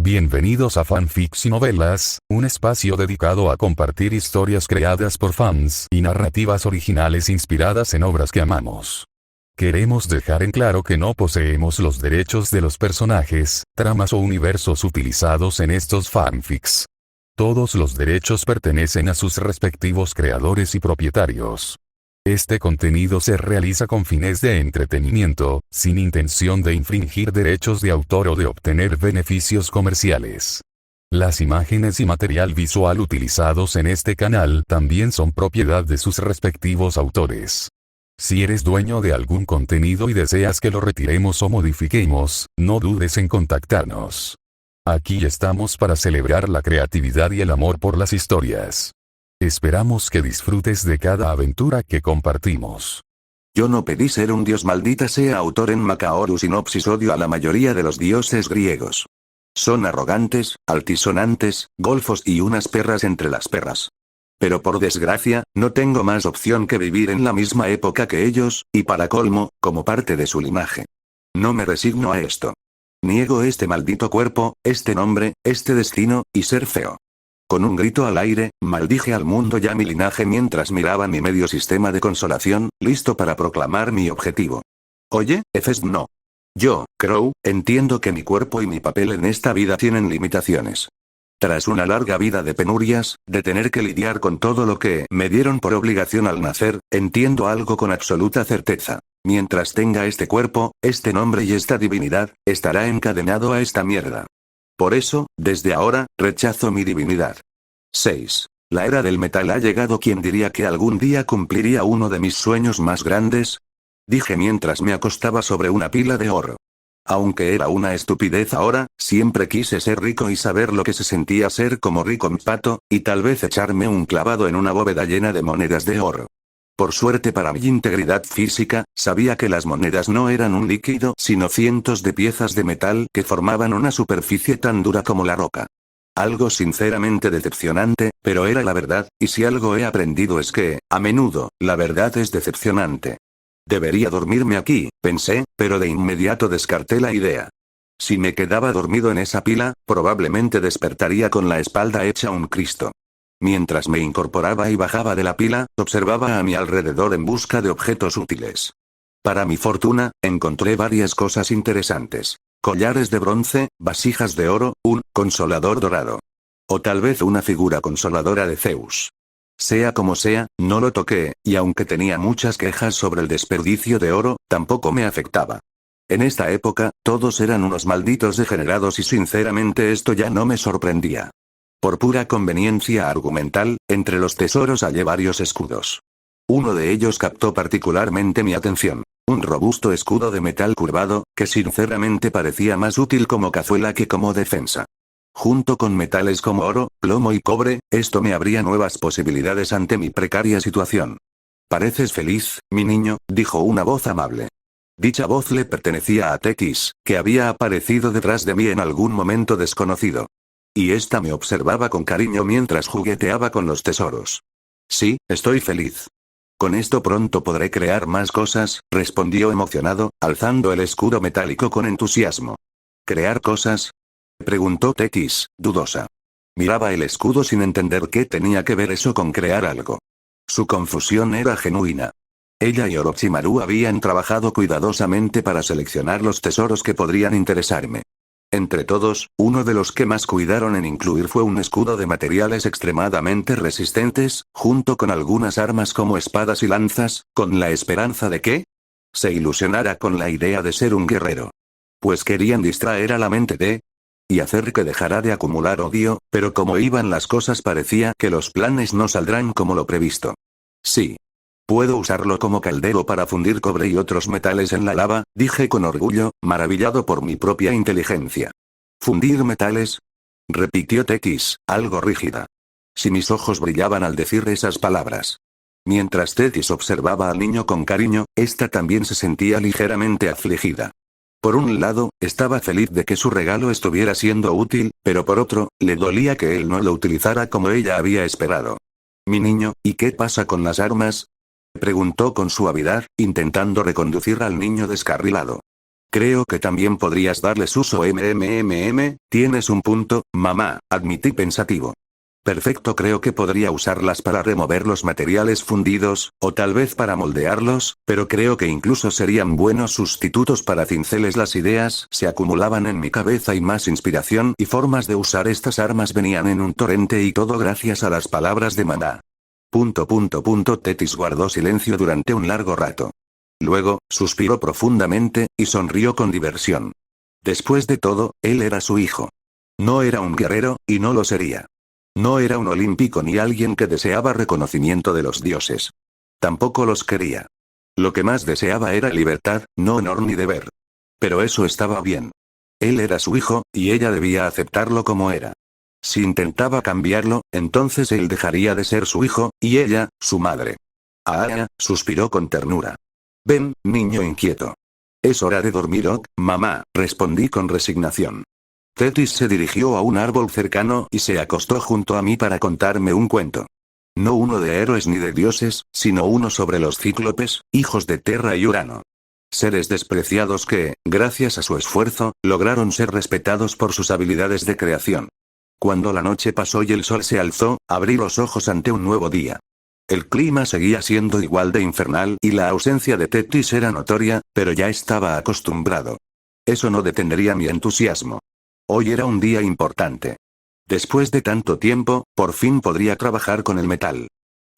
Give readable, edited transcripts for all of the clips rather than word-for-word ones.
Bienvenidos a Fanfics y Novelas, un espacio dedicado a compartir historias creadas por fans y narrativas originales inspiradas en obras que amamos. Queremos dejar en claro que no poseemos los derechos de los personajes, tramas o universos utilizados en estos fanfics. Todos los derechos pertenecen a sus respectivos creadores y propietarios. Este contenido se realiza con fines de entretenimiento, sin intención de infringir derechos de autor o de obtener beneficios comerciales. Las imágenes y material visual utilizados en este canal también son propiedad de sus respectivos autores. Si eres dueño de algún contenido y deseas que lo retiremos o modifiquemos, no dudes en contactarnos. Aquí estamos para celebrar la creatividad y el amor por las historias. Esperamos que disfrutes de cada aventura que compartimos. Yo no pedí ser un dios, maldita sea. Autor en Macaoru Sinopsis. Odio a la mayoría de los dioses griegos. Son arrogantes, altisonantes, golfos y unas perras entre las perras. Pero por desgracia, no tengo más opción que vivir en la misma época que ellos, y para colmo, como parte de su linaje. No me resigno a esto. Niego este maldito cuerpo, este nombre, este destino, y ser feo. Con un grito al aire, maldije al mundo y a mi linaje mientras miraba mi medio sistema de consolación, listo para proclamar mi objetivo. Oye, Efes, no. Yo, Crow, entiendo que mi cuerpo y mi papel en esta vida tienen limitaciones. Tras una larga vida de penurias, de tener que lidiar con todo lo que me dieron por obligación al nacer, entiendo algo con absoluta certeza. Mientras tenga este cuerpo, este nombre y esta divinidad, estará encadenado a esta mierda. Por eso, desde ahora, rechazo mi divinidad. 6. La era del metal ha llegado. ¿Quién diría que algún día cumpliría uno de mis sueños más grandes? Dije mientras me acostaba sobre una pila de oro. Aunque era una estupidez ahora, siempre quise ser rico y saber lo que se sentía ser como Rico Pato, y tal vez echarme un clavado en una bóveda llena de monedas de oro. Por suerte para mi integridad física, sabía que las monedas no eran un líquido, sino cientos de piezas de metal que formaban una superficie tan dura como la roca. Algo sinceramente decepcionante, pero era la verdad, y si algo he aprendido es que, a menudo, la verdad es decepcionante. Debería dormirme aquí, pensé, pero de inmediato descarté la idea. Si me quedaba dormido en esa pila, probablemente despertaría con la espalda hecha un Cristo. Mientras me incorporaba y bajaba de la pila, observaba a mi alrededor en busca de objetos útiles. Para mi fortuna, encontré varias cosas interesantes. Collares de bronce, vasijas de oro, un consolador dorado. O tal vez una figura consoladora de Zeus. Sea como sea, no lo toqué, y aunque tenía muchas quejas sobre el desperdicio de oro, tampoco me afectaba. En esta época, todos eran unos malditos degenerados y sinceramente esto ya no me sorprendía. Por pura conveniencia argumental, entre los tesoros hallé varios escudos. Uno de ellos captó particularmente mi atención. Un robusto escudo de metal curvado, que sinceramente parecía más útil como cazuela que como defensa. Junto con metales como oro, plomo y cobre, esto me abría nuevas posibilidades ante mi precaria situación. «Pareces feliz, mi niño», dijo una voz amable. Dicha voz le pertenecía a Tetis, que había aparecido detrás de mí en algún momento desconocido. Y ésta me observaba con cariño mientras jugueteaba con los tesoros. «Sí, estoy feliz. Con esto pronto podré crear más cosas», respondió emocionado, alzando el escudo metálico con entusiasmo. «¿Crear cosas?», preguntó Tetis, dudosa. Miraba el escudo sin entender qué tenía que ver eso con crear algo. Su confusión era genuina. Ella y Orochimaru habían trabajado cuidadosamente para seleccionar los tesoros que podrían interesarme. Entre todos, uno de los que más cuidaron en incluir fue un escudo de materiales extremadamente resistentes, junto con algunas armas como espadas y lanzas, con la esperanza de que se ilusionara con la idea de ser un guerrero. Pues querían distraer a la mente de y hacer que dejara de acumular odio, pero como iban las cosas parecía que los planes no saldrán como lo previsto. Sí. Puedo usarlo como caldero para fundir cobre y otros metales en la lava, dije con orgullo, maravillado por mi propia inteligencia. ¿Fundir metales?, repitió Tetis, algo rígida. Si mis ojos brillaban al decir esas palabras. Mientras Tetis observaba al niño con cariño, ésta también se sentía ligeramente afligida. Por un lado, estaba feliz de que su regalo estuviera siendo útil, pero por otro, le dolía que él no lo utilizara como ella había esperado. «Mi niño, ¿y qué pasa con las armas?», preguntó con suavidad, intentando reconducir al niño descarrilado. Creo que también podrías darles uso. Tienes un punto, mamá, admití pensativo. Perfecto, creo que podría usarlas para remover los materiales fundidos, o tal vez para moldearlos, pero creo que incluso serían buenos sustitutos para cinceles. Las ideas se acumulaban en mi cabeza y más inspiración y formas de usar estas armas venían en un torrente, y todo gracias a las palabras de mamá. Tetis guardó silencio durante un largo rato. Luego, suspiró profundamente, y sonrió con diversión. Después de todo, él era su hijo. No era un guerrero, y no lo sería. No era un olímpico ni alguien que deseaba reconocimiento de los dioses. Tampoco los quería. Lo que más deseaba era libertad, no honor ni deber. Pero eso estaba bien. Él era su hijo, y ella debía aceptarlo como era. Si intentaba cambiarlo, entonces él dejaría de ser su hijo, y ella, su madre. Aya, suspiró con ternura. Ven, niño inquieto. Es hora de dormir, mamá, respondí con resignación. Tetis se dirigió a un árbol cercano y se acostó junto a mí para contarme un cuento. No uno de héroes ni de dioses, sino uno sobre los cíclopes, hijos de Terra y Urano. Seres despreciados que, gracias a su esfuerzo, lograron ser respetados por sus habilidades de creación. Cuando la noche pasó y el sol se alzó, abrí los ojos ante un nuevo día. El clima seguía siendo igual de infernal y la ausencia de Tetis era notoria, pero ya estaba acostumbrado. Eso no detendría mi entusiasmo. Hoy era un día importante. Después de tanto tiempo, por fin podría trabajar con el metal.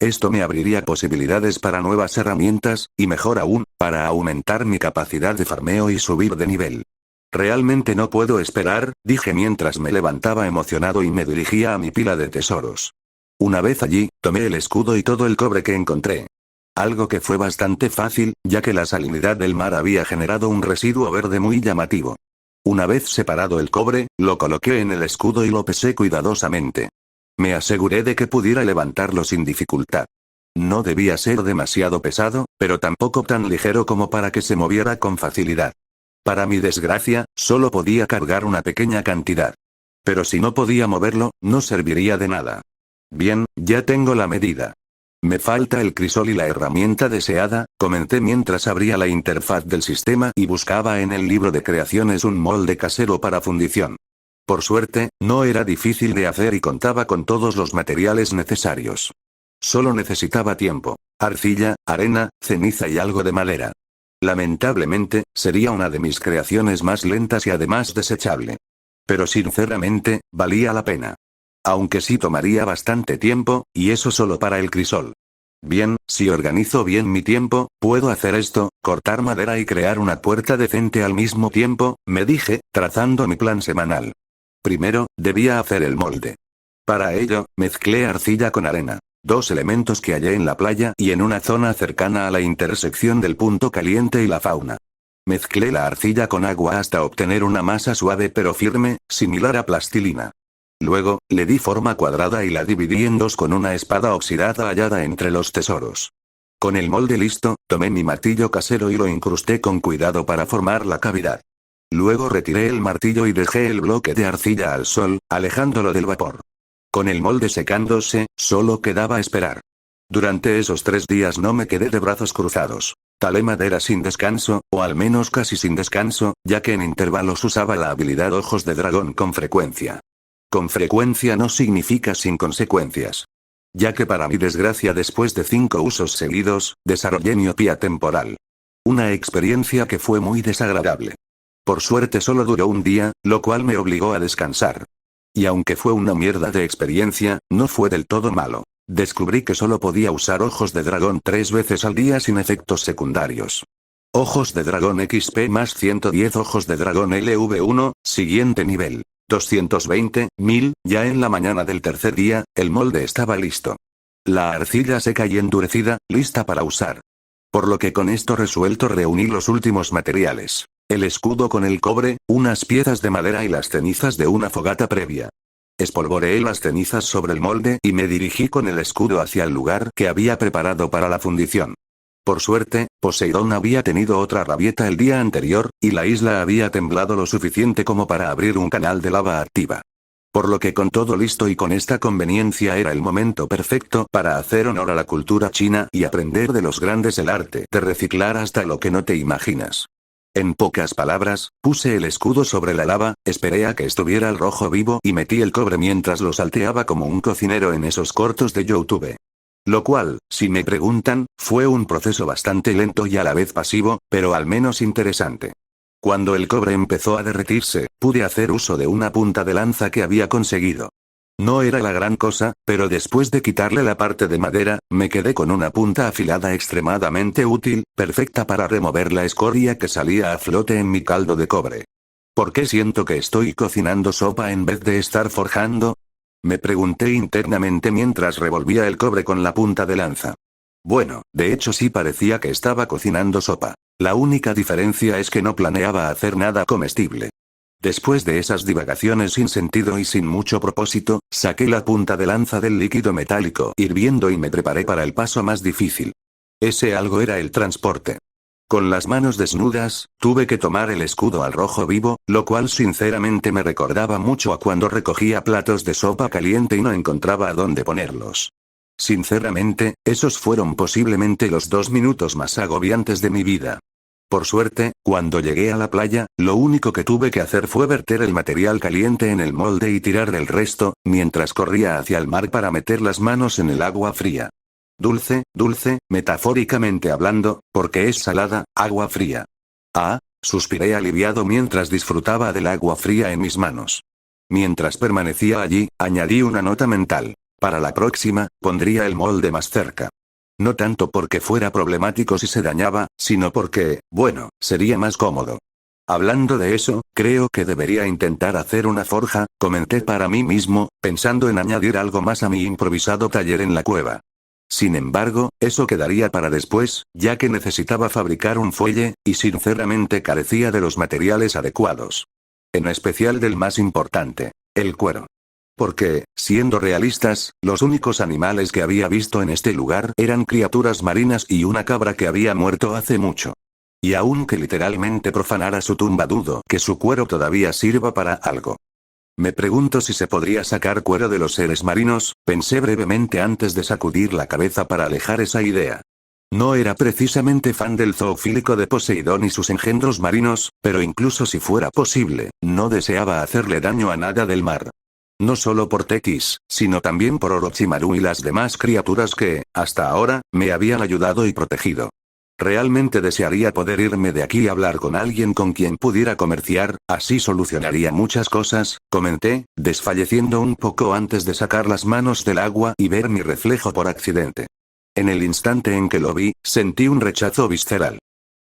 Esto me abriría posibilidades para nuevas herramientas, y mejor aún, para aumentar mi capacidad de farmeo y subir de nivel. Realmente no puedo esperar, dije mientras me levantaba emocionado y me dirigía a mi pila de tesoros. Una vez allí, tomé el escudo y todo el cobre que encontré. Algo que fue bastante fácil, ya que la salinidad del mar había generado un residuo verde muy llamativo. Una vez separado el cobre, lo coloqué en el escudo y lo pesé cuidadosamente. Me aseguré de que pudiera levantarlo sin dificultad. No debía ser demasiado pesado, pero tampoco tan ligero como para que se moviera con facilidad. Para mi desgracia, solo podía cargar una pequeña cantidad. Pero si no podía moverlo, no serviría de nada. Bien, ya tengo la medida. Me falta el crisol y la herramienta deseada, comenté mientras abría la interfaz del sistema y buscaba en el libro de creaciones un molde casero para fundición. Por suerte, no era difícil de hacer y contaba con todos los materiales necesarios. Solo necesitaba tiempo, arcilla, arena, ceniza y algo de madera. Lamentablemente, sería una de mis creaciones más lentas y además desechable. Pero sinceramente, valía la pena. Aunque sí tomaría bastante tiempo, y eso solo para el crisol. Bien, si organizo bien mi tiempo, puedo hacer esto, cortar madera y crear una puerta decente al mismo tiempo, me dije, trazando mi plan semanal. Primero, debía hacer el molde. Para ello, mezclé arcilla con arena, dos elementos que hallé en la playa y en una zona cercana a la intersección del punto caliente y la fauna. Mezclé la arcilla con agua hasta obtener una masa suave pero firme, similar a plastilina. Luego, le di forma cuadrada y la dividí en dos con una espada oxidada hallada entre los tesoros. Con el molde listo, tomé mi martillo casero y lo incrusté con cuidado para formar la cavidad. Luego retiré el martillo y dejé el bloque de arcilla al sol, alejándolo del vapor. Con el molde secándose, solo quedaba esperar. Durante esos 3 días no me quedé de brazos cruzados. Talé madera sin descanso, o al menos casi sin descanso, ya que en intervalos usaba la habilidad Ojos de Dragón con frecuencia. Con frecuencia no significa sin consecuencias. Ya que para mi desgracia después de 5 usos seguidos, desarrollé miopía temporal. Una experiencia que fue muy desagradable. Por suerte solo duró un día, lo cual me obligó a descansar. Y aunque fue una mierda de experiencia, no fue del todo malo. Descubrí que solo podía usar Ojos de Dragón 3 veces al día sin efectos secundarios. Ojos de Dragón XP más 110 Ojos de Dragón LV1, siguiente nivel. 220.000, ya en la mañana del tercer día, el molde estaba listo. La arcilla seca y endurecida, lista para usar. Por lo que con esto resuelto reuní los últimos materiales. El escudo con el cobre, unas piezas de madera y las cenizas de una fogata previa. Espolvoreé las cenizas sobre el molde y me dirigí con el escudo hacia el lugar que había preparado para la fundición. Por suerte, Poseidón había tenido otra rabieta el día anterior, y la isla había temblado lo suficiente como para abrir un canal de lava activa. Por lo que con todo listo y con esta conveniencia era el momento perfecto para hacer honor a la cultura china y aprender de los grandes el arte de reciclar hasta lo que no te imaginas. En pocas palabras, puse el escudo sobre la lava, esperé a que estuviera el rojo vivo y metí el cobre mientras lo salteaba como un cocinero en esos cortos de YouTube. Lo cual, si me preguntan, fue un proceso bastante lento y a la vez pasivo, pero al menos interesante. Cuando el cobre empezó a derretirse, pude hacer uso de una punta de lanza que había conseguido. No era la gran cosa, pero después de quitarle la parte de madera, me quedé con una punta afilada extremadamente útil, perfecta para remover la escoria que salía a flote en mi caldo de cobre. ¿Por qué siento que estoy cocinando sopa en vez de estar forjando? Me pregunté internamente mientras revolvía el cobre con la punta de lanza. Bueno, de hecho sí parecía que estaba cocinando sopa. La única diferencia es que no planeaba hacer nada comestible. Después de esas divagaciones sin sentido y sin mucho propósito, saqué la punta de lanza del líquido metálico hirviendo y me preparé para el paso más difícil. Ese algo era el transporte. Con las manos desnudas, tuve que tomar el escudo al rojo vivo, lo cual sinceramente me recordaba mucho a cuando recogía platos de sopa caliente y no encontraba a dónde ponerlos. Sinceramente, esos fueron posiblemente los 2 minutos más agobiantes de mi vida. Por suerte, cuando llegué a la playa, lo único que tuve que hacer fue verter el material caliente en el molde y tirar del resto, mientras corría hacia el mar para meter las manos en el agua fría. Dulce, metafóricamente hablando, porque es salada, agua fría. Ah, suspiré aliviado mientras disfrutaba del agua fría en mis manos. Mientras permanecía allí, añadí una nota mental. Para la próxima, pondría el molde más cerca. No tanto porque fuera problemático si se dañaba, sino porque, bueno, sería más cómodo. Hablando de eso, creo que debería intentar hacer una forja, comenté para mí mismo, pensando en añadir algo más a mi improvisado taller en la cueva. Sin embargo, eso quedaría para después, ya que necesitaba fabricar un fuelle, y sinceramente carecía de los materiales adecuados. En especial del más importante, el cuero. Porque, siendo realistas, los únicos animales que había visto en este lugar eran criaturas marinas y una cabra que había muerto hace mucho. Y aunque literalmente profanara su tumba, dudo que su cuero todavía sirva para algo. Me pregunto si se podría sacar cuero de los seres marinos, pensé brevemente antes de sacudir la cabeza para alejar esa idea. No era precisamente fan del zoofílico de Poseidón y sus engendros marinos, pero incluso si fuera posible, no deseaba hacerle daño a nada del mar. No solo por Tetis, sino también por Orochimaru y las demás criaturas que, hasta ahora, me habían ayudado y protegido. Realmente desearía poder irme de aquí y hablar con alguien con quien pudiera comerciar, así solucionaría muchas cosas, comenté, desfalleciendo un poco antes de sacar las manos del agua y ver mi reflejo por accidente. En el instante en que lo vi, sentí un rechazo visceral.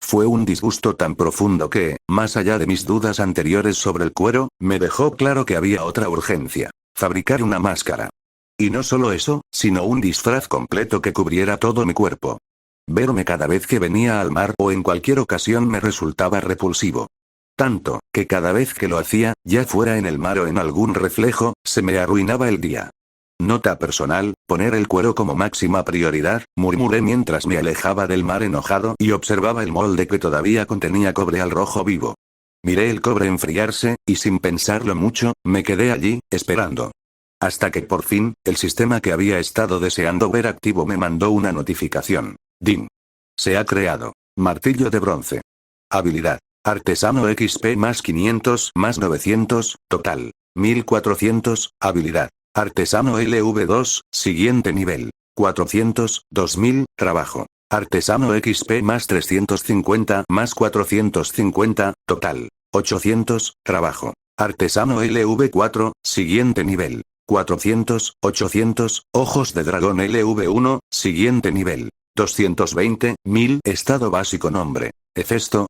Fue un disgusto tan profundo que, más allá de mis dudas anteriores sobre el cuero, me dejó claro que había otra urgencia: fabricar una máscara. Y no solo eso, sino un disfraz completo que cubriera todo mi cuerpo. Verme cada vez que venía al mar o en cualquier ocasión me resultaba repulsivo. Tanto, que cada vez que lo hacía, ya fuera en el mar o en algún reflejo, se me arruinaba el día. Nota personal, poner el cuero como máxima prioridad, murmuré mientras me alejaba del mar enojado y observaba el molde que todavía contenía cobre al rojo vivo. Miré el cobre enfriarse, y sin pensarlo mucho, me quedé allí, esperando. Hasta que por fin, el sistema que había estado deseando ver activo me mandó una notificación. DIN. Se ha creado. Martillo de bronce. Habilidad. Artesano XP más 500 más 900, total. 1400, habilidad. Artesano LV2, siguiente nivel. 400, 2000, trabajo. Artesano XP más 350 más 450, total. 800, trabajo. Artesano LV4, siguiente nivel. 400, 800, ojos de dragón LV1, siguiente nivel. 220, 1000, estado básico nombre. Hefesto.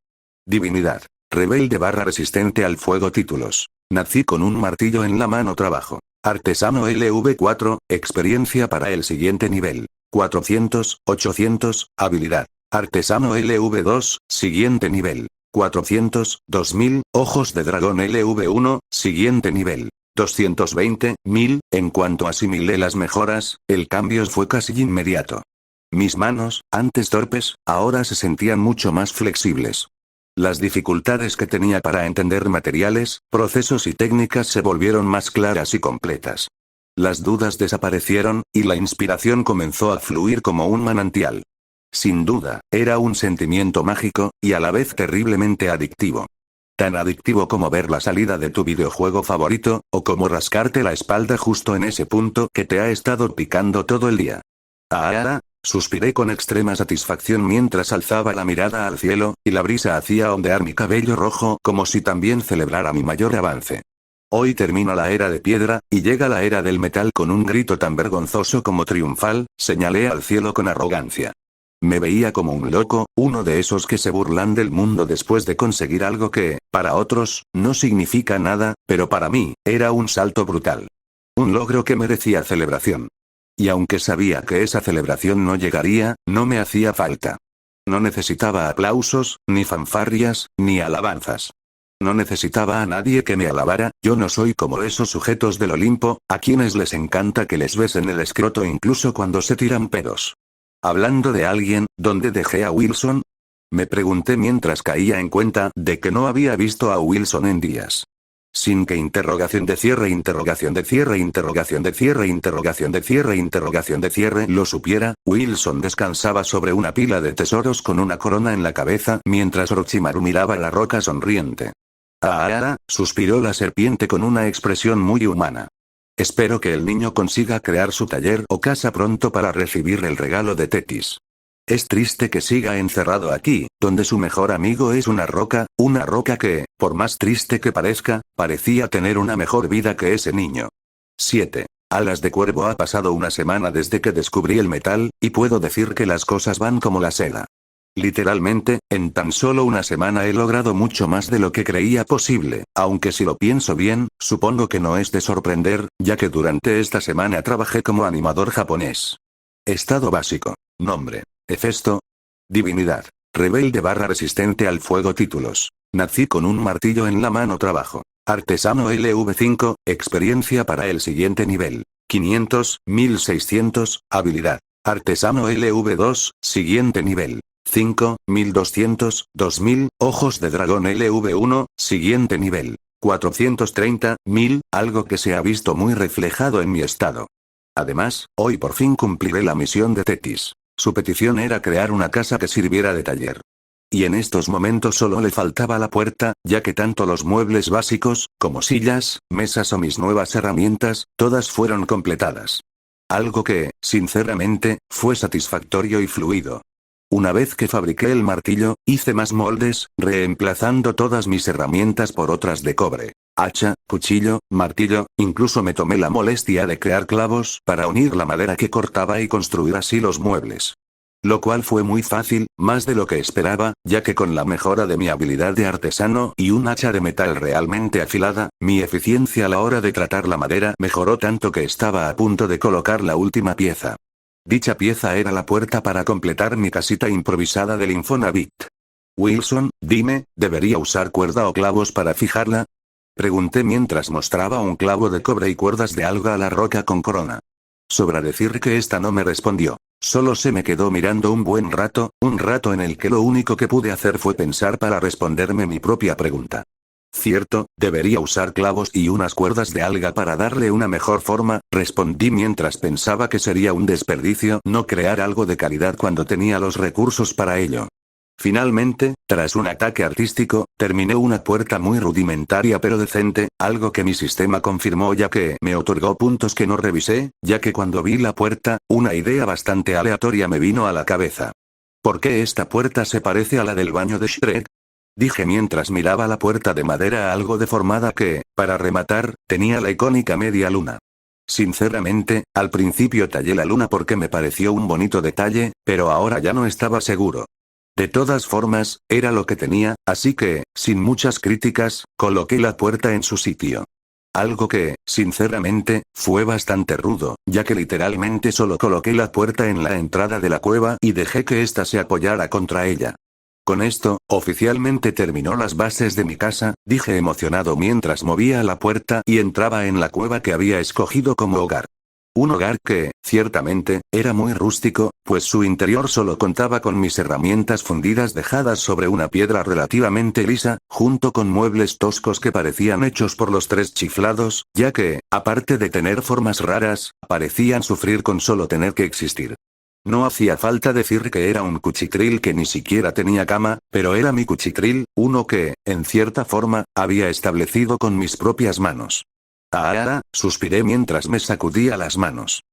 Divinidad. Rebelde / resistente al fuego títulos. Nací con un martillo en la mano trabajo. Artesano LV4, experiencia para el siguiente nivel. 400, 800, habilidad. Artesano LV2, siguiente nivel. 400, 2000, ojos de dragón LV1, siguiente nivel. 220, 1000, en cuanto asimilé las mejoras, el cambio fue casi inmediato. Mis manos, antes torpes, ahora se sentían mucho más flexibles. Las dificultades que tenía para entender materiales, procesos y técnicas se volvieron más claras y completas. Las dudas desaparecieron, y la inspiración comenzó a fluir como un manantial. Sin duda, era un sentimiento mágico, y a la vez terriblemente adictivo. Tan adictivo como ver la salida de tu videojuego favorito, o como rascarte la espalda justo en ese punto que te ha estado picando todo el día. ¡Ah! Suspiré con extrema satisfacción mientras alzaba la mirada al cielo, y la brisa hacía ondear mi cabello rojo como si también celebrara mi mayor avance. Hoy termina la era de piedra, y llega la era del metal. Con un grito tan vergonzoso como triunfal, señalé al cielo con arrogancia. Me veía como un loco, uno de esos que se burlan del mundo después de conseguir algo que, para otros, no significa nada, pero para mí, era un salto brutal. Un logro que merecía celebración. Y aunque sabía que esa celebración no llegaría, no me hacía falta. No necesitaba aplausos, ni fanfarrias, ni alabanzas. No necesitaba a nadie que me alabara. Yo no soy como esos sujetos del Olimpo, a quienes les encanta que les besen el escroto incluso cuando se tiran pedos. Hablando de alguien, ¿dónde dejé a Wilson? Me pregunté mientras caía en cuenta de que no había visto a Wilson en días. Sin que interrogación de cierre lo supiera, Wilson descansaba sobre una pila de tesoros con una corona en la cabeza mientras Orochimaru miraba la roca sonriente. ¡Ah! Suspiró la serpiente con una expresión muy humana. Espero que el niño consiga crear su taller o casa pronto para recibir el regalo de Tetis. Es triste que siga encerrado aquí, donde su mejor amigo es una roca que, por más triste que parezca, parecía tener una mejor vida que ese niño. 7. Alas de cuervo. Ha pasado una semana desde que descubrí el metal, y puedo decir que las cosas van como la seda. Literalmente, en tan solo una semana he logrado mucho más de lo que creía posible, aunque si lo pienso bien, supongo que no es de sorprender, ya que durante esta semana trabajé como animador japonés. Estado básico. Nombre: Hefesto. Divinidad: rebelde / resistente al fuego. Títulos: nací con un martillo en la mano. Trabajo: artesano LV5, experiencia para el siguiente nivel: 500, 1600, habilidad: artesano LV2, siguiente nivel: 5, 1200, 2000, ojos de dragón LV1, siguiente nivel: 430, 1000, algo que se ha visto muy reflejado en mi estado. Además, hoy por fin cumpliré la misión de Tetis. Su petición era crear una casa que sirviera de taller. Y en estos momentos solo le faltaba la puerta, ya que tanto los muebles básicos, como sillas, mesas o mis nuevas herramientas, todas fueron completadas. Algo que, sinceramente, fue satisfactorio y fluido. Una vez que fabriqué el martillo, hice más moldes, reemplazando todas mis herramientas por otras de cobre. Hacha, cuchillo, martillo, incluso me tomé la molestia de crear clavos para unir la madera que cortaba y construir así los muebles. Lo cual fue muy fácil, más de lo que esperaba, ya que con la mejora de mi habilidad de artesano y un hacha de metal realmente afilada, mi eficiencia a la hora de tratar la madera mejoró tanto que estaba a punto de colocar la última pieza. Dicha pieza era la puerta para completar mi casita improvisada del Infonavit. Wilson, dime, ¿debería usar cuerda o clavos para fijarla? Pregunté mientras mostraba un clavo de cobre y cuerdas de alga a la roca con corona. Sobra decir que esta no me respondió. Solo se me quedó mirando un buen rato, un rato en el que lo único que pude hacer fue pensar para responderme mi propia pregunta. Cierto, debería usar clavos y unas cuerdas de alga para darle una mejor forma, respondí mientras pensaba que sería un desperdicio no crear algo de calidad cuando tenía los recursos para ello. Finalmente, tras un ataque artístico, terminé una puerta muy rudimentaria pero decente, algo que mi sistema confirmó ya que me otorgó puntos que no revisé, ya que cuando vi la puerta, una idea bastante aleatoria me vino a la cabeza. ¿Por qué esta puerta se parece a la del baño de Shrek? Dije mientras miraba la puerta de madera algo deformada que, para rematar, tenía la icónica media luna. Sinceramente, al principio tallé la luna porque me pareció un bonito detalle, pero ahora ya no estaba seguro. De todas formas, era lo que tenía, así que, sin muchas críticas, coloqué la puerta en su sitio. Algo que, sinceramente, fue bastante rudo, ya que literalmente solo coloqué la puerta en la entrada de la cueva y dejé que ésta se apoyara contra ella. Con esto, oficialmente terminó las bases de mi casa, dije emocionado mientras movía la puerta y entraba en la cueva que había escogido como hogar. Un hogar que, ciertamente, era muy rústico, pues su interior solo contaba con mis herramientas fundidas dejadas sobre una piedra relativamente lisa, junto con muebles toscos que parecían hechos por los tres chiflados, ya que, aparte de tener formas raras, parecían sufrir con solo tener que existir. No hacía falta decir que era un cuchitril que ni siquiera tenía cama, pero era mi cuchitril, uno que, en cierta forma, había establecido con mis propias manos. Suspiré mientras me sacudía las manos.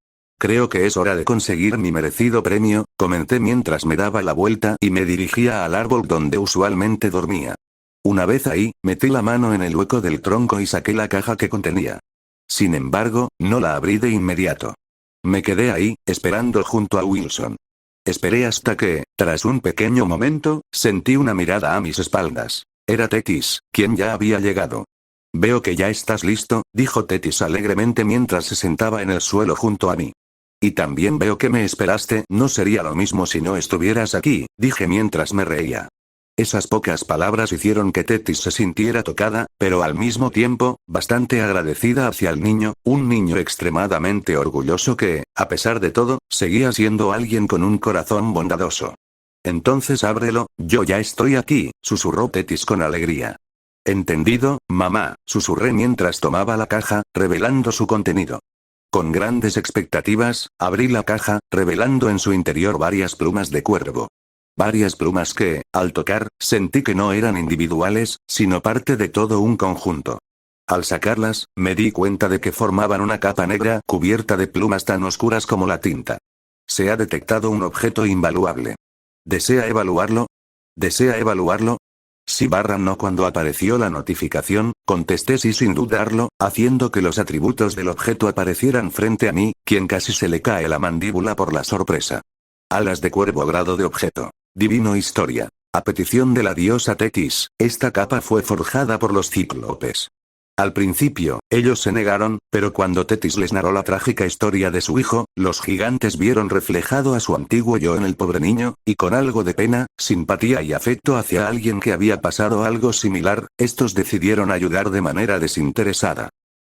Creo que es hora de conseguir mi merecido premio, comenté mientras me daba la vuelta y me dirigía al árbol donde usualmente dormía. Una vez ahí, metí la mano en el hueco del tronco y saqué la caja que contenía. Sin embargo, no la abrí de inmediato. Me quedé ahí, esperando junto a Wilson. Esperé hasta que, tras un pequeño momento, sentí una mirada a mis espaldas. Era Tetis, quien ya había llegado. Veo que ya estás listo, dijo Tetis alegremente mientras se sentaba en el suelo junto a mí. Y también veo que me esperaste, no sería lo mismo si no estuvieras aquí, dije mientras me reía. Esas pocas palabras hicieron que Tetis se sintiera tocada, pero al mismo tiempo, bastante agradecida hacia el niño, un niño extremadamente orgulloso que, a pesar de todo, seguía siendo alguien con un corazón bondadoso. Entonces ábrelo, yo ya estoy aquí, susurró Tetis con alegría. Entendido, mamá, susurré mientras tomaba la caja, revelando su contenido. Con grandes expectativas, abrí la caja, revelando en su interior varias plumas de cuervo. Varias plumas que, al tocar, sentí que no eran individuales, sino parte de todo un conjunto. Al sacarlas, me di cuenta de que formaban una capa negra cubierta de plumas tan oscuras como la tinta. Se ha detectado un objeto invaluable. ¿Desea evaluarlo? ¿Desea evaluarlo? Sí no. Cuando apareció la notificación, contesté sí sin dudarlo, haciendo que los atributos del objeto aparecieran frente a mí, quien casi se le cae la mandíbula por la sorpresa. Alas de cuervo, grado de objeto. Divino historia. A petición de la diosa Tetis, esta capa fue forjada por los cíclopes. Al principio, ellos se negaron, pero cuando Tetis les narró la trágica historia de su hijo, los gigantes vieron reflejado a su antiguo yo en el pobre niño, y con algo de pena, simpatía y afecto hacia alguien que había pasado algo similar, estos decidieron ayudar de manera desinteresada.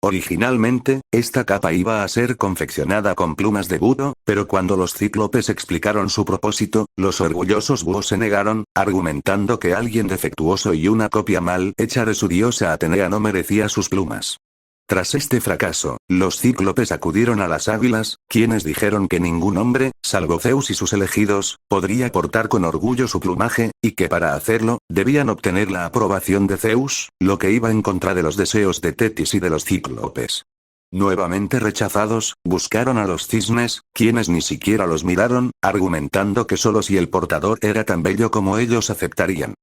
Originalmente, esta capa iba a ser confeccionada con plumas de búho, pero cuando los cíclopes explicaron su propósito, los orgullosos búhos se negaron, argumentando que alguien defectuoso y una copia mal hecha de su diosa Atenea no merecía sus plumas. Tras este fracaso, los cíclopes acudieron a las águilas, quienes dijeron que ningún hombre, salvo Zeus y sus elegidos, podría portar con orgullo su plumaje, y que para hacerlo, debían obtener la aprobación de Zeus, lo que iba en contra de los deseos de Tetis y de los cíclopes. Nuevamente rechazados, buscaron a los cisnes, quienes ni siquiera los miraron, argumentando que solo si el portador era tan bello como ellos aceptarían.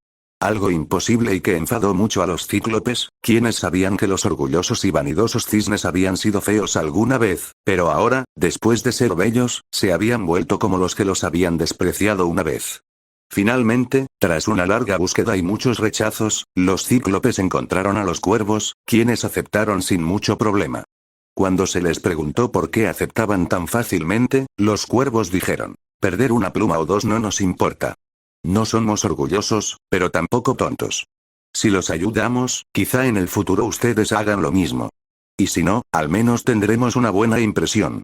Algo imposible y que enfadó mucho a los cíclopes, quienes sabían que los orgullosos y vanidosos cisnes habían sido feos alguna vez, pero ahora, después de ser bellos, se habían vuelto como los que los habían despreciado una vez. Finalmente, tras una larga búsqueda y muchos rechazos, los cíclopes encontraron a los cuervos, quienes aceptaron sin mucho problema. Cuando se les preguntó por qué aceptaban tan fácilmente, los cuervos dijeron: perder una pluma o dos no nos importa. No somos orgullosos, pero tampoco tontos. Si los ayudamos, quizá en el futuro ustedes hagan lo mismo. Y si no, al menos tendremos una buena impresión.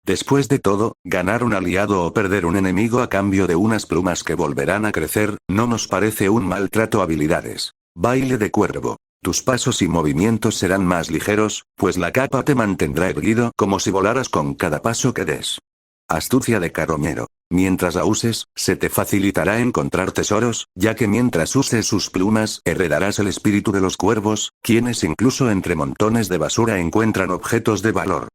Después de todo, ganar un aliado o perder un enemigo a cambio de unas plumas que volverán a crecer, no nos parece un mal trato. Habilidades. Baile de cuervo. Tus pasos y movimientos serán más ligeros, pues la capa te mantendrá erguido como si volaras con cada paso que des. Astucia de carroñero. Mientras la uses, se te facilitará encontrar tesoros, ya que mientras uses sus plumas, heredarás el espíritu de los cuervos, quienes incluso entre montones de basura encuentran objetos de valor.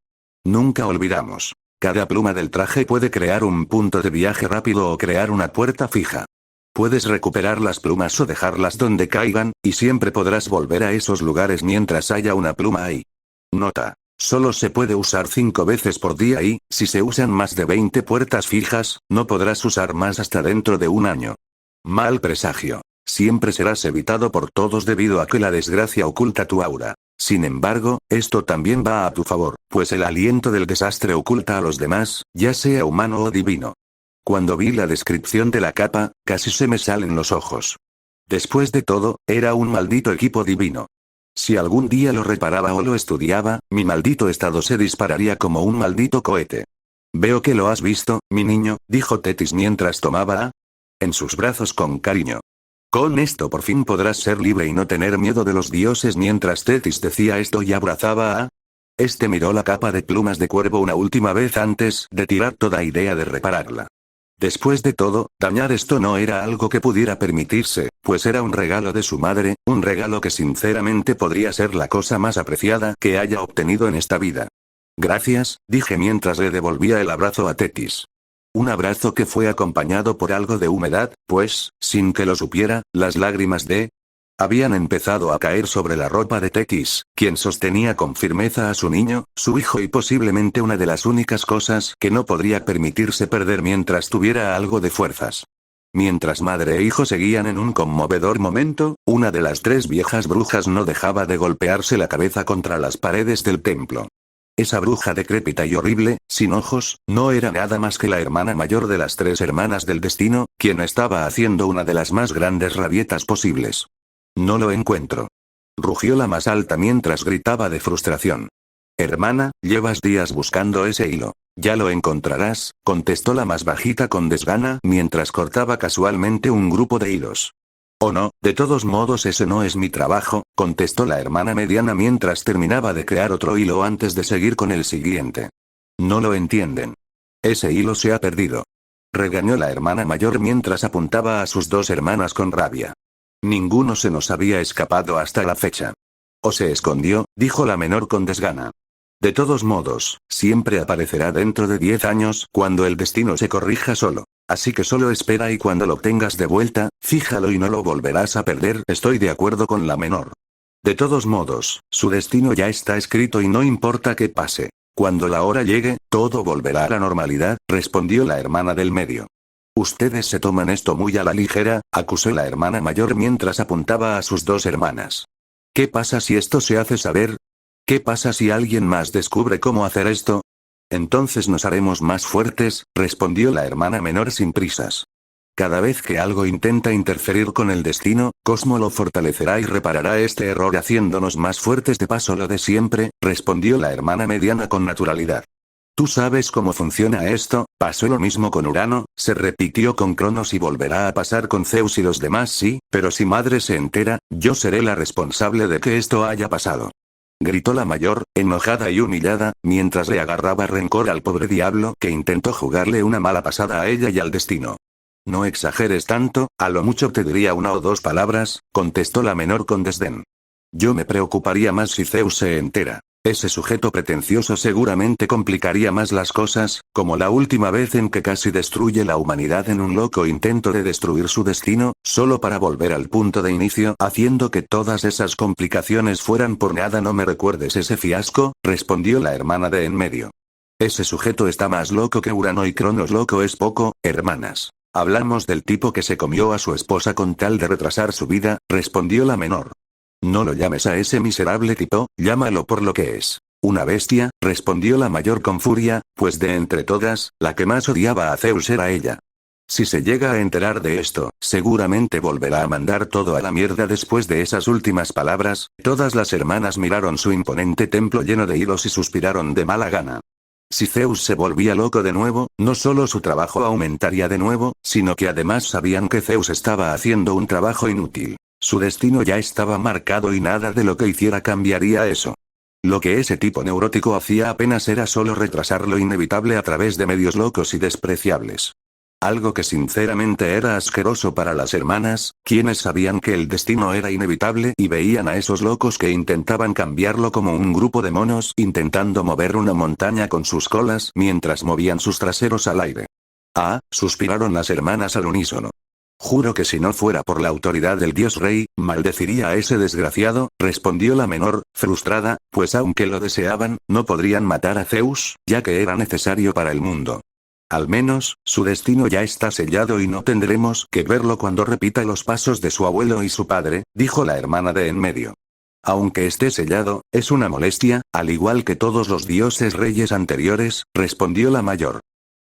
Nunca olvidamos. Cada pluma del traje puede crear un punto de viaje rápido o crear una puerta fija. Puedes recuperar las plumas o dejarlas donde caigan, y siempre podrás volver a esos lugares mientras haya una pluma ahí. Nota. Solo se puede usar 5 veces por día y, si se usan más de 20 puertas fijas, no podrás usar más hasta dentro de un año. Mal presagio. Siempre serás evitado por todos debido a que la desgracia oculta tu aura. Sin embargo, esto también va a tu favor, pues el aliento del desastre oculta a los demás, ya sea humano o divino. Cuando vi la descripción de la capa, casi se me salen los ojos. Después de todo, era un maldito equipo divino. Si algún día lo reparaba o lo estudiaba, mi maldito estado se dispararía como un maldito cohete. Veo que lo has visto, mi niño, dijo Tetis mientras tomaba en sus brazos con cariño. Con esto por fin podrás ser libre y no tener miedo de los dioses. Mientras Tetis decía esto y abrazaba a este, miró la capa de plumas de cuervo una última vez antes de tirar toda idea de repararla. Después de todo, dañar esto no era algo que pudiera permitirse, pues era un regalo de su madre, un regalo que sinceramente podría ser la cosa más apreciada que haya obtenido en esta vida. Gracias, dije mientras le devolvía el abrazo a Tetis. Un abrazo que fue acompañado por algo de humedad, pues, sin que lo supiera, las lágrimas habían empezado a caer sobre la ropa de Tetis, quien sostenía con firmeza a su niño, su hijo y posiblemente una de las únicas cosas que no podría permitirse perder mientras tuviera algo de fuerzas. Mientras madre e hijo seguían en un conmovedor momento, una de las 3 viejas brujas no dejaba de golpearse la cabeza contra las paredes del templo. Esa bruja decrépita y horrible, sin ojos, no era nada más que la hermana mayor de las 3 hermanas del destino, quien estaba haciendo una de las más grandes rabietas posibles. No lo encuentro. Rugió la más alta mientras gritaba de frustración. Hermana, llevas días buscando ese hilo. Ya lo encontrarás, contestó la más bajita con desgana mientras cortaba casualmente un grupo de hilos. Oh no, de todos modos ese no es mi trabajo, contestó la hermana mediana mientras terminaba de crear otro hilo antes de seguir con el siguiente. No lo entienden. Ese hilo se ha perdido. Regañó la hermana mayor mientras apuntaba a sus 2 hermanas con rabia. Ninguno se nos había escapado hasta la fecha. O se escondió, dijo la menor con desgana. De todos modos, siempre aparecerá dentro de 10 años cuando el destino se corrija solo. Así que solo espera y cuando lo tengas de vuelta, fíjalo y no lo volverás a perder. Estoy de acuerdo con la menor. De todos modos, su destino ya está escrito y no importa qué pase. Cuando la hora llegue, todo volverá a la normalidad, respondió la hermana del medio. Ustedes se toman esto muy a la ligera, acusó la hermana mayor mientras apuntaba a sus 2 hermanas. ¿Qué pasa si esto se hace saber? ¿Qué pasa si alguien más descubre cómo hacer esto? Entonces nos haremos más fuertes, respondió la hermana menor sin prisas. Cada vez que algo intenta interferir con el destino, Cosmo lo fortalecerá y reparará este error haciéndonos más fuertes de paso lo de siempre, respondió la hermana mediana con naturalidad. Tú sabes cómo funciona esto, pasó lo mismo con Urano, se repitió con Cronos y volverá a pasar con Zeus y los demás sí, pero si madre se entera, yo seré la responsable de que esto haya pasado. Gritó la mayor, enojada y humillada, mientras le agarraba rencor al pobre diablo que intentó jugarle una mala pasada a ella y al destino. No exageres tanto, a lo mucho te diría 1 o 2 palabras, contestó la menor con desdén. Yo me preocuparía más si Zeus se entera. Ese sujeto pretencioso seguramente complicaría más las cosas, como la última vez en que casi destruye la humanidad en un loco intento de destruir su destino, solo para volver al punto de inicio, haciendo que todas esas complicaciones fueran por nada. No me recuerdes ese fiasco, respondió la hermana de en medio. Ese sujeto está más loco que Urano y Cronos. Loco es poco, hermanas. Hablamos del tipo que se comió a su esposa con tal de retrasar su vida, respondió la menor. No lo llames a ese miserable tipo, llámalo por lo que es. Una bestia, respondió la mayor con furia, pues de entre todas, la que más odiaba a Zeus era ella. Si se llega a enterar de esto, seguramente volverá a mandar todo a la mierda. Después de esas últimas palabras, todas las hermanas miraron su imponente templo lleno de hilos y suspiraron de mala gana. Si Zeus se volvía loco de nuevo, no solo su trabajo aumentaría de nuevo, sino que además sabían que Zeus estaba haciendo un trabajo inútil. Su destino ya estaba marcado y nada de lo que hiciera cambiaría eso. Lo que ese tipo neurótico hacía apenas era solo retrasar lo inevitable a través de medios locos y despreciables. Algo que sinceramente era asqueroso para las hermanas, quienes sabían que el destino era inevitable y veían a esos locos que intentaban cambiarlo como un grupo de monos intentando mover una montaña con sus colas mientras movían sus traseros al aire. Ah, suspiraron las hermanas al unísono. Juro que si no fuera por la autoridad del dios rey, maldeciría a ese desgraciado, respondió la menor, frustrada, pues aunque lo deseaban, no podrían matar a Zeus, ya que era necesario para el mundo. Al menos, su destino ya está sellado y no tendremos que verlo cuando repita los pasos de su abuelo y su padre, dijo la hermana de en medio. Aunque esté sellado, es una molestia, al igual que todos los dioses reyes anteriores, respondió la mayor.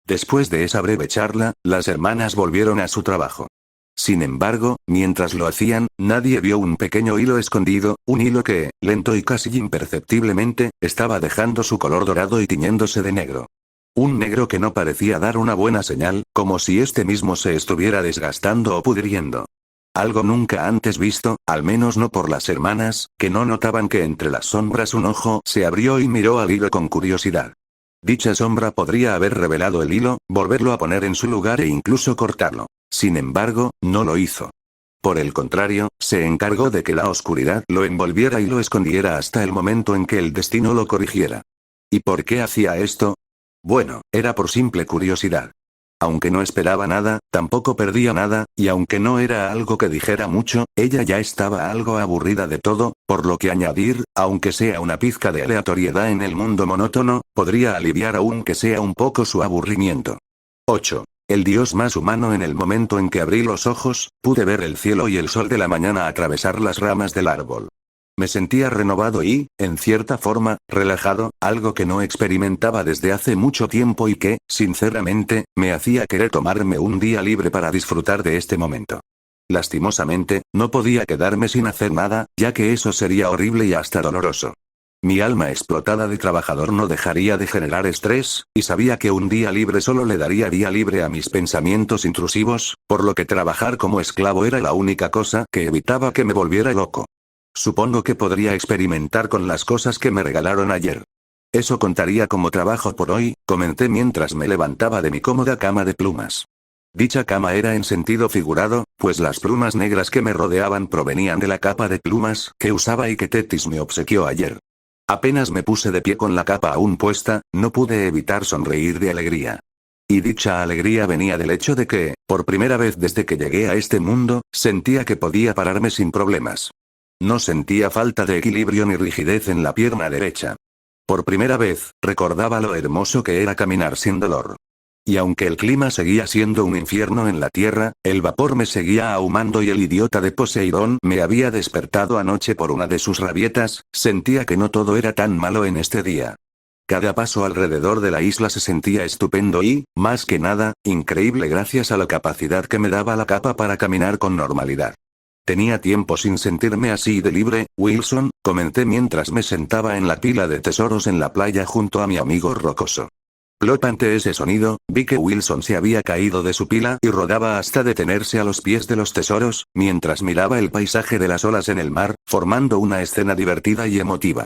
Después de esa breve charla, las hermanas volvieron a su trabajo. Sin embargo, mientras lo hacían, nadie vio un pequeño hilo escondido, un hilo que, lento y casi imperceptiblemente, estaba dejando su color dorado y tiñéndose de negro. Un negro que no parecía dar una buena señal, como si este mismo se estuviera desgastando o pudriendo. Algo nunca antes visto, al menos no por las hermanas, que no notaban que entre las sombras un ojo se abrió y miró al hilo con curiosidad. Dicha sombra podría haber revelado el hilo, volverlo a poner en su lugar e incluso cortarlo. Sin embargo, no lo hizo. Por el contrario, se encargó de que la oscuridad lo envolviera y lo escondiera hasta el momento en que el destino lo corrigiera. ¿Y por qué hacía esto? Bueno, era por simple curiosidad. Aunque no esperaba nada, tampoco perdía nada, y aunque no era algo que dijera mucho, ella ya estaba algo aburrida de todo, por lo que añadir, aunque sea una pizca de aleatoriedad en el mundo monótono, podría aliviar aunque sea un poco su aburrimiento. 8. El dios más humano. En el momento en que abrí los ojos, pude ver el cielo y el sol de la mañana atravesar las ramas del árbol. Me sentía renovado y, en cierta forma, relajado, algo que no experimentaba desde hace mucho tiempo y que, sinceramente, me hacía querer tomarme un día libre para disfrutar de este momento. Lastimosamente, no podía quedarme sin hacer nada, ya que eso sería horrible y hasta doloroso. Mi alma explotada de trabajador no dejaría de generar estrés, y sabía que un día libre solo le daría día libre a mis pensamientos intrusivos, por lo que trabajar como esclavo era la única cosa que evitaba que me volviera loco. Supongo que podría experimentar con las cosas que me regalaron ayer. Eso contaría como trabajo por hoy, comenté mientras me levantaba de mi cómoda cama de plumas. Dicha cama era en sentido figurado, pues las plumas negras que me rodeaban provenían de la capa de plumas que usaba y que Tetis me obsequió ayer. Apenas me puse de pie con la capa aún puesta, no pude evitar sonreír de alegría. Y dicha alegría venía del hecho de que, por primera vez desde que llegué a este mundo, sentía que podía pararme sin problemas. No sentía falta de equilibrio ni rigidez en la pierna derecha. Por primera vez, recordaba lo hermoso que era caminar sin dolor. Y aunque el clima seguía siendo un infierno en la tierra, el vapor me seguía ahumando y el idiota de Poseidón me había despertado anoche por una de sus rabietas, sentía que no todo era tan malo en este día. Cada paso alrededor de la isla se sentía estupendo y, más que nada, increíble gracias a la capacidad que me daba la capa para caminar con normalidad. Tenía tiempo sin sentirme así de libre, Wilson, comenté mientras me sentaba en la pila de tesoros en la playa junto a mi amigo rocoso. Plop. Ante ese sonido, vi que Wilson se había caído de su pila y rodaba hasta detenerse a los pies de los tesoros, mientras miraba el paisaje de las olas en el mar, formando una escena divertida y emotiva.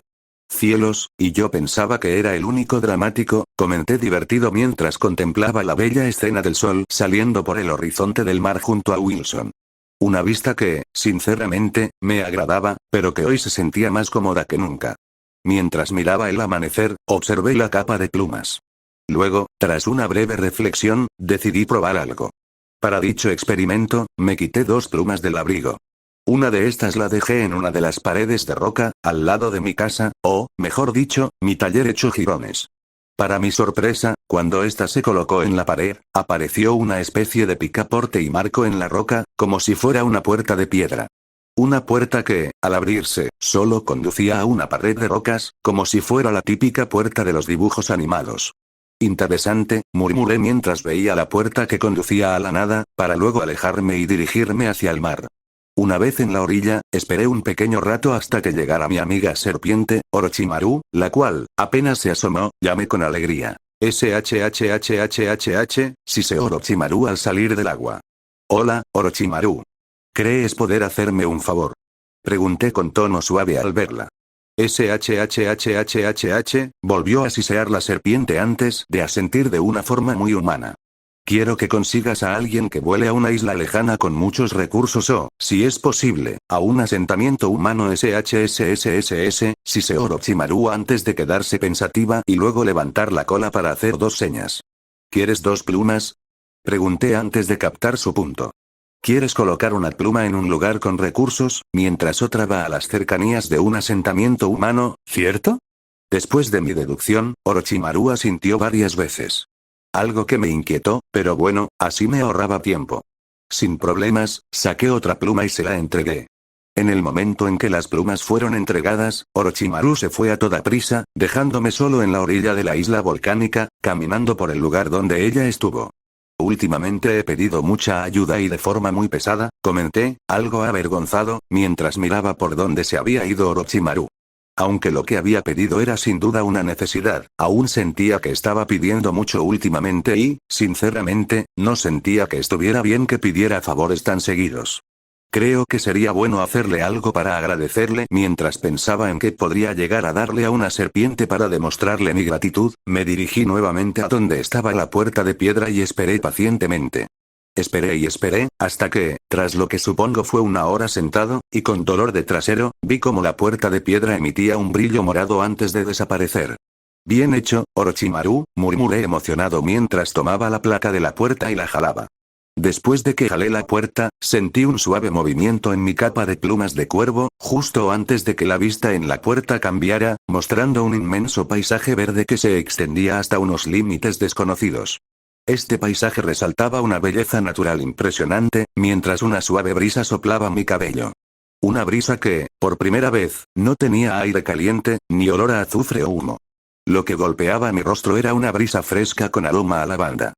Cielos, y yo pensaba que era el único dramático, comenté divertido mientras contemplaba la bella escena del sol saliendo por el horizonte del mar junto a Wilson. Una vista que, sinceramente, me agradaba, pero que hoy se sentía más cómoda que nunca. Mientras miraba el amanecer, observé la capa de plumas. Luego, tras una breve reflexión, decidí probar algo. Para dicho experimento, me quité 2 plumas del abrigo. Una de estas la dejé en una de las paredes de roca, al lado de mi casa, o, mejor dicho, mi taller hecho jirones. Para mi sorpresa, cuando ésta se colocó en la pared, apareció una especie de picaporte y marco en la roca, como si fuera una puerta de piedra. Una puerta que, al abrirse, solo conducía a una pared de rocas, como si fuera la típica puerta de los dibujos animados. Interesante, murmuré mientras veía la puerta que conducía a la nada, para luego alejarme y dirigirme hacia el mar. Una vez en la orilla, esperé un pequeño rato hasta que llegara mi amiga serpiente, Orochimaru, la cual, apenas se asomó, llamé con alegría. SHHHHH, sise Orochimaru al salir del agua. Hola, Orochimaru. ¿Crees poder hacerme un favor? Pregunté con tono suave al verla. SHHHHHH, volvió a sisear la serpiente antes de asentir de una forma muy humana. Quiero que consigas a alguien que vuele a una isla lejana con muchos recursos o, si es posible, a un asentamiento humano SHSSSS, siseó Orochimaru antes de quedarse pensativa y luego levantar la cola para hacer 2 señas. ¿Quieres 2 plumas? Pregunté antes de captar su punto. ¿Quieres colocar una pluma en un lugar con recursos, mientras otra va a las cercanías de un asentamiento humano, cierto? Después de mi deducción, Orochimaru asintió varias veces. Algo que me inquietó, pero bueno, así me ahorraba tiempo. Sin problemas, saqué otra pluma y se la entregué. En el momento en que las plumas fueron entregadas, Orochimaru se fue a toda prisa, dejándome solo en la orilla de la isla volcánica, caminando por el lugar donde ella estuvo. Últimamente he pedido mucha ayuda y de forma muy pesada, comenté, algo avergonzado, mientras miraba por donde se había ido Orochimaru. Aunque lo que había pedido era sin duda una necesidad, aún sentía que estaba pidiendo mucho últimamente y, sinceramente, no sentía que estuviera bien que pidiera favores tan seguidos. Creo que sería bueno hacerle algo para agradecerle. Mientras pensaba en qué podría llegar a darle a una serpiente para demostrarle mi gratitud, me dirigí nuevamente a donde estaba la puerta de piedra y esperé pacientemente. Esperé y esperé, hasta que, tras lo que supongo fue una hora sentado, y con dolor de trasero, vi como la puerta de piedra emitía un brillo morado antes de desaparecer. Bien hecho, Orochimaru, murmuré emocionado mientras tomaba la placa de la puerta y la jalaba. Después de que jalé la puerta, sentí un suave movimiento en mi capa de plumas de cuervo, justo antes de que la vista en la puerta cambiara, mostrando un inmenso paisaje verde que se extendía hasta unos límites desconocidos. Este paisaje resaltaba una belleza natural impresionante, mientras una suave brisa soplaba mi cabello. Una brisa que, por primera vez, no tenía aire caliente, ni olor a azufre o humo. Lo que golpeaba mi rostro era una brisa fresca con aroma a lavanda.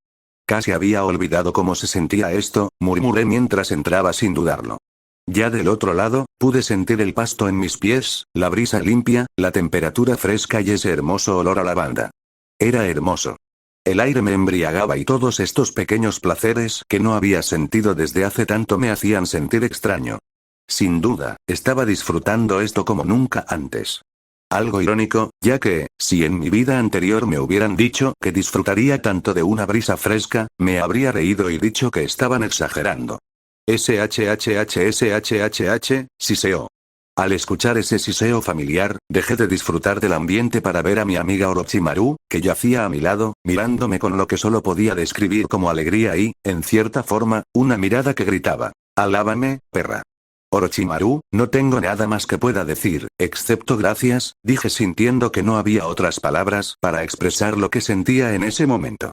Casi había olvidado cómo se sentía esto, murmuré mientras entraba sin dudarlo. Ya del otro lado, pude sentir el pasto en mis pies, la brisa limpia, la temperatura fresca y ese hermoso olor a lavanda. Era hermoso. El aire me embriagaba y todos estos pequeños placeres que no había sentido desde hace tanto me hacían sentir extraño. Sin duda, estaba disfrutando esto como nunca antes. Algo irónico, ya que, si en mi vida anterior me hubieran dicho que disfrutaría tanto de una brisa fresca, me habría reído y dicho que estaban exagerando. Siseo. Al escuchar ese siseo familiar, dejé de disfrutar del ambiente para ver a mi amiga Orochimaru, que yacía a mi lado, mirándome con lo que solo podía describir como alegría y, en cierta forma, una mirada que gritaba: «Alábame, perra». Orochimaru, no tengo nada más que pueda decir, excepto gracias, dije sintiendo que no había otras palabras para expresar lo que sentía en ese momento.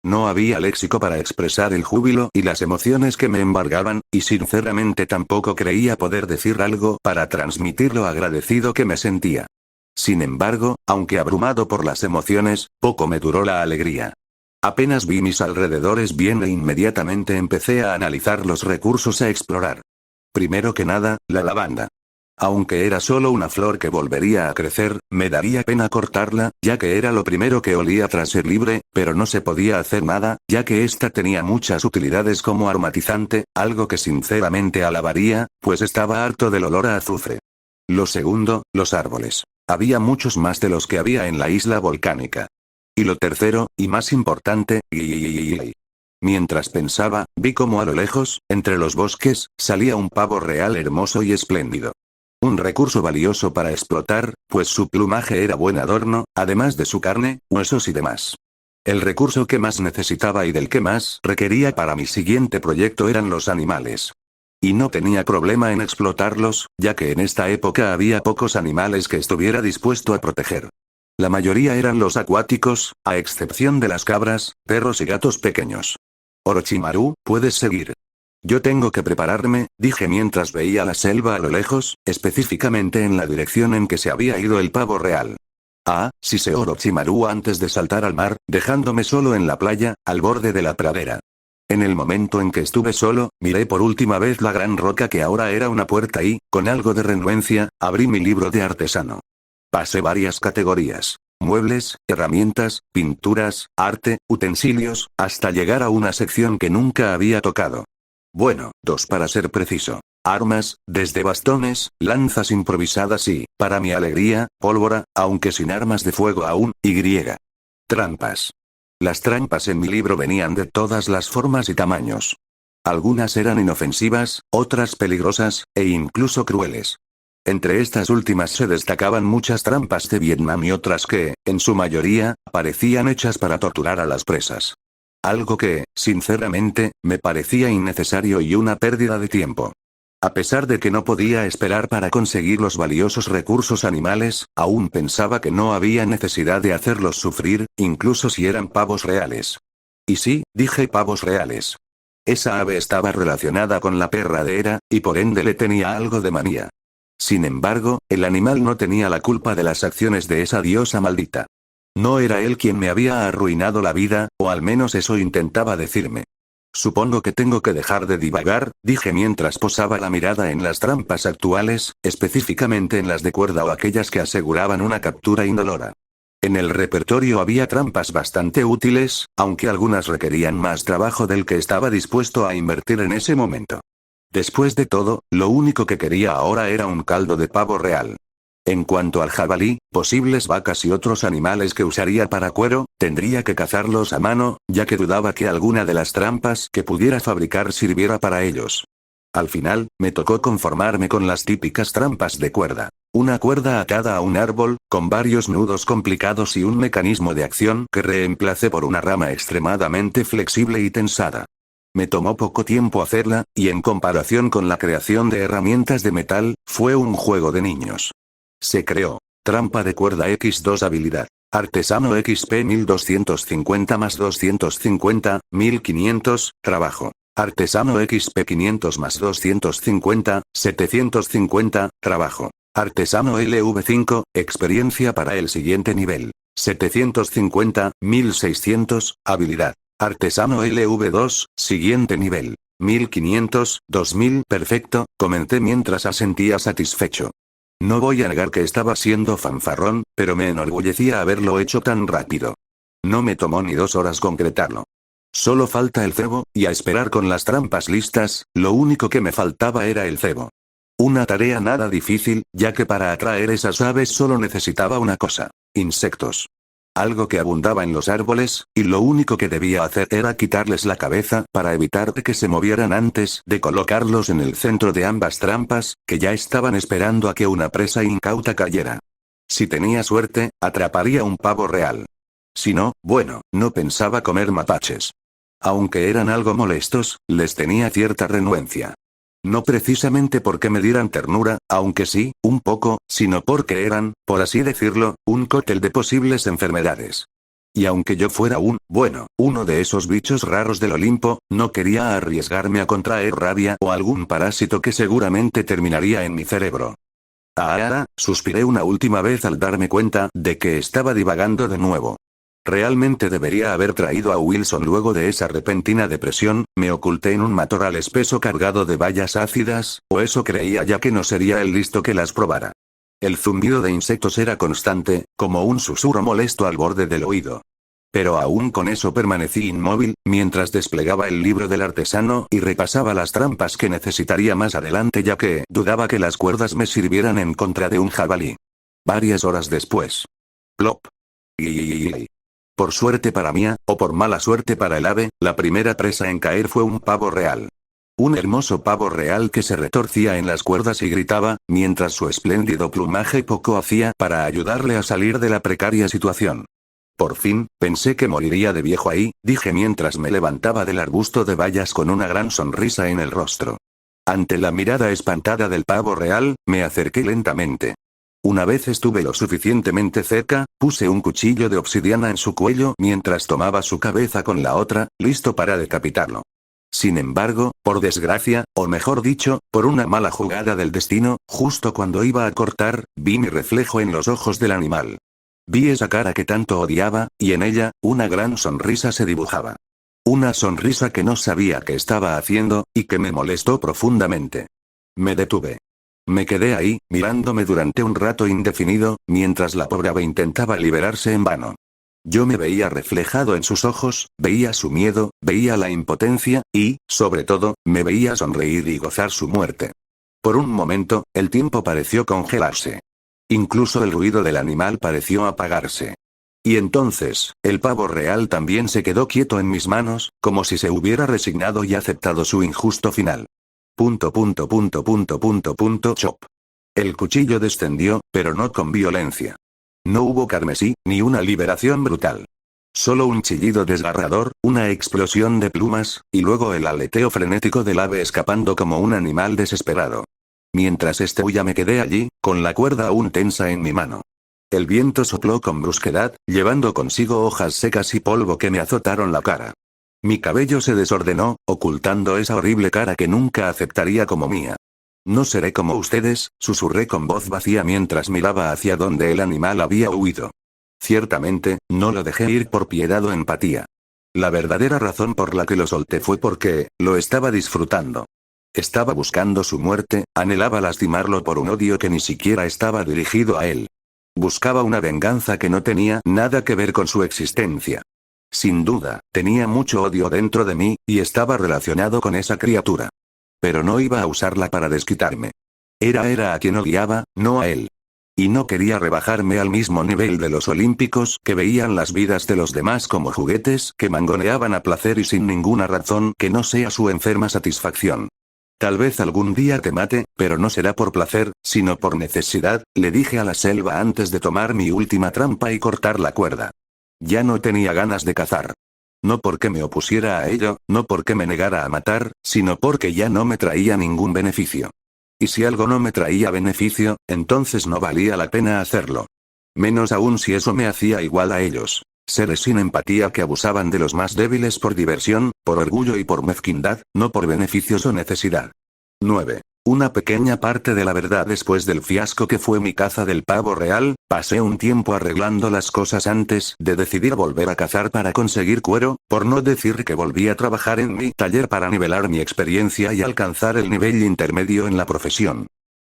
No había léxico para expresar el júbilo y las emociones que me embargaban, y sinceramente tampoco creía poder decir algo para transmitir lo agradecido que me sentía. Sin embargo, aunque abrumado por las emociones, poco me duró la alegría. Apenas vi mis alrededores bien e inmediatamente empecé a analizar los recursos a explorar. Primero que nada, la lavanda. Aunque era solo una flor que volvería a crecer, me daría pena cortarla, ya que era lo primero que olía tras ser libre, pero no se podía hacer nada, ya que esta tenía muchas utilidades como aromatizante, algo que sinceramente alabaría, pues estaba harto del olor a azufre. Lo segundo, los árboles. Había muchos más de los que había en la isla volcánica. Y lo tercero, y más importante, mientras pensaba, vi como a lo lejos, entre los bosques, salía un pavo real hermoso y espléndido. Un recurso valioso para explotar, pues su plumaje era buen adorno, además de su carne, huesos y demás. El recurso que más necesitaba y del que más requería para mi siguiente proyecto eran los animales. Y no tenía problema en explotarlos, ya que en esta época había pocos animales que estuviera dispuesto a proteger. La mayoría eran los acuáticos, a excepción de las cabras, perros y gatos pequeños. Orochimaru, puedes seguir. Yo tengo que prepararme, dije mientras veía la selva a lo lejos, específicamente en la dirección en que se había ido el pavo real. Siseo Orochimaru antes de saltar al mar, dejándome solo en la playa, al borde de la pradera. En el momento en que estuve solo, miré por última vez la gran roca que ahora era una puerta y, con algo de renuencia, abrí mi libro de artesano. Pasé varias categorías. Muebles, herramientas, pinturas, arte, utensilios, hasta llegar a una sección que nunca había tocado. Bueno, 2 para ser preciso. Armas, desde bastones, lanzas improvisadas y, para mi alegría, pólvora, aunque sin armas de fuego aún, Trampas. Las trampas en mi libro venían de todas las formas y tamaños. Algunas eran inofensivas, otras peligrosas, e incluso crueles. Entre estas últimas se destacaban muchas trampas de Vietnam y otras que, en su mayoría, parecían hechas para torturar a las presas. Algo que, sinceramente, me parecía innecesario y una pérdida de tiempo. A pesar de que no podía esperar para conseguir los valiosos recursos animales, aún pensaba que no había necesidad de hacerlos sufrir, incluso si eran pavos reales. Y sí, dije pavos reales. Esa ave estaba relacionada con la perra de Hera, y por ende le tenía algo de manía. Sin embargo, el animal no tenía la culpa de las acciones de esa diosa maldita. No era él quien me había arruinado la vida, o al menos eso intentaba decirme. Supongo que tengo que dejar de divagar, dije mientras posaba la mirada en las trampas actuales, específicamente en las de cuerda o aquellas que aseguraban una captura indolora. En el repertorio había trampas bastante útiles, aunque algunas requerían más trabajo del que estaba dispuesto a invertir en ese momento. Después de todo, lo único que quería ahora era un caldo de pavo real. En cuanto al jabalí, posibles vacas y otros animales que usaría para cuero, tendría que cazarlos a mano, ya que dudaba que alguna de las trampas que pudiera fabricar sirviera para ellos. Al final, me tocó conformarme con las típicas trampas de cuerda. Una cuerda atada a un árbol, con varios nudos complicados y un mecanismo de acción que reemplacé por una rama extremadamente flexible y tensada. Me tomó poco tiempo hacerla, y en comparación con la creación de herramientas de metal, fue un juego de niños. Se creó. Trampa de cuerda X2 habilidad. Artesano XP 1250 más 250, 1500, trabajo. Artesano XP 500 más 250, 750, trabajo. Artesano LV5, experiencia para el siguiente nivel. 750, 1600, habilidad. Artesano LV2, siguiente nivel. 1500, 2000, perfecto, comenté mientras asentía satisfecho. No voy a negar que estaba siendo fanfarrón, pero me enorgullecía haberlo hecho tan rápido. No me tomó ni 2 horas concretarlo. Solo falta el cebo, y a esperar con las trampas listas, lo único que me faltaba era el cebo. Una tarea nada difícil, ya que para atraer esas aves solo necesitaba una cosa: insectos. Algo que abundaba en los árboles, y lo único que debía hacer era quitarles la cabeza para evitar que se movieran antes de colocarlos en el centro de ambas trampas, que ya estaban esperando a que una presa incauta cayera. Si tenía suerte, atraparía un pavo real. Si no, bueno, no pensaba comer mapaches. Aunque eran algo molestos, les tenía cierta renuencia. No precisamente porque me dieran ternura, aunque sí, un poco, sino porque eran, por así decirlo, un cóctel de posibles enfermedades. Y aunque yo fuera uno de esos bichos raros del Olimpo, no quería arriesgarme a contraer rabia o algún parásito que seguramente terminaría en mi cerebro. Suspiré una última vez al darme cuenta de que estaba divagando de nuevo. Realmente debería haber traído a Wilson luego de esa repentina depresión. Me oculté en un matorral espeso cargado de bayas ácidas, o eso creía, ya que no sería el listo que las probara. El zumbido de insectos era constante, como un susurro molesto al borde del oído. Pero aún con eso permanecí inmóvil, mientras desplegaba el libro del artesano y repasaba las trampas que necesitaría más adelante, ya que dudaba que las cuerdas me sirvieran en contra de un jabalí. Varias horas después. Plop. Por suerte para mí, o por mala suerte para el ave, la primera presa en caer fue un pavo real. Un hermoso pavo real que se retorcía en las cuerdas y gritaba, mientras su espléndido plumaje poco hacía para ayudarle a salir de la precaria situación. Por fin, pensé que moriría de viejo ahí, dije mientras me levantaba del arbusto de bayas con una gran sonrisa en el rostro. Ante la mirada espantada del pavo real, me acerqué lentamente. Una vez estuve lo suficientemente cerca, puse un cuchillo de obsidiana en su cuello mientras tomaba su cabeza con la otra, listo para decapitarlo. Sin embargo, por desgracia, o mejor dicho, por una mala jugada del destino, justo cuando iba a cortar, vi mi reflejo en los ojos del animal. Vi esa cara que tanto odiaba, y en ella, una gran sonrisa se dibujaba. Una sonrisa que no sabía qué estaba haciendo, y que me molestó profundamente. Me detuve. Me quedé ahí, mirándome durante un rato indefinido, mientras la pobre ave intentaba liberarse en vano. Yo me veía reflejado en sus ojos, veía su miedo, veía la impotencia, y, sobre todo, me veía sonreír y gozar su muerte. Por un momento, el tiempo pareció congelarse. Incluso el ruido del animal pareció apagarse. Y entonces, el pavo real también se quedó quieto en mis manos, como si se hubiera resignado y aceptado su injusto final. Chop. El cuchillo descendió, pero no con violencia. No hubo carmesí, ni una liberación brutal. Solo un chillido desgarrador, una explosión de plumas, y luego el aleteo frenético del ave escapando como un animal desesperado. Mientras huía me quedé allí, con la cuerda aún tensa en mi mano. El viento sopló con brusquedad, llevando consigo hojas secas y polvo que me azotaron la cara. Mi cabello se desordenó, ocultando esa horrible cara que nunca aceptaría como mía. No seré como ustedes, susurré con voz vacía mientras miraba hacia donde el animal había huido. Ciertamente, no lo dejé ir por piedad o empatía. La verdadera razón por la que lo solté fue porque lo estaba disfrutando. Estaba buscando su muerte, anhelaba lastimarlo por un odio que ni siquiera estaba dirigido a él. Buscaba una venganza que no tenía nada que ver con su existencia. Sin duda, tenía mucho odio dentro de mí, y estaba relacionado con esa criatura. Pero no iba a usarla para desquitarme. Era a quien odiaba, no a él. Y no quería rebajarme al mismo nivel de los olímpicos que veían las vidas de los demás como juguetes que mangoneaban a placer y sin ninguna razón que no sea su enferma satisfacción. Tal vez algún día te mate, pero no será por placer, sino por necesidad, le dije a la selva antes de tomar mi última trampa y cortar la cuerda. Ya no tenía ganas de cazar. No porque me opusiera a ello, no porque me negara a matar, sino porque ya no me traía ningún beneficio. Y si algo no me traía beneficio, entonces no valía la pena hacerlo. Menos aún si eso me hacía igual a ellos. Seres sin empatía que abusaban de los más débiles por diversión, por orgullo y por mezquindad, no por beneficios o necesidad. 9. Una pequeña parte de la verdad después del fiasco que fue mi caza del pavo real, pasé un tiempo arreglando las cosas antes de decidir volver a cazar para conseguir cuero, por no decir que volví a trabajar en mi taller para nivelar mi experiencia y alcanzar el nivel intermedio en la profesión.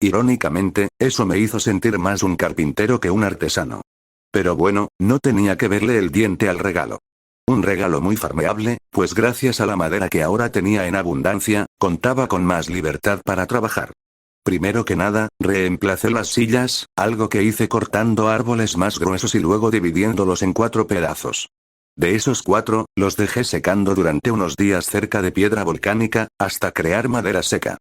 Irónicamente, eso me hizo sentir más un carpintero que un artesano. Pero bueno, no tenía que verle el diente al regalo. Un regalo muy farmeable, pues gracias a la madera que ahora tenía en abundancia, contaba con más libertad para trabajar. Primero que nada, reemplacé las sillas, algo que hice cortando árboles más gruesos y luego dividiéndolos en 4 pedazos. De esos 4, los dejé secando durante unos días cerca de piedra volcánica, hasta crear madera seca.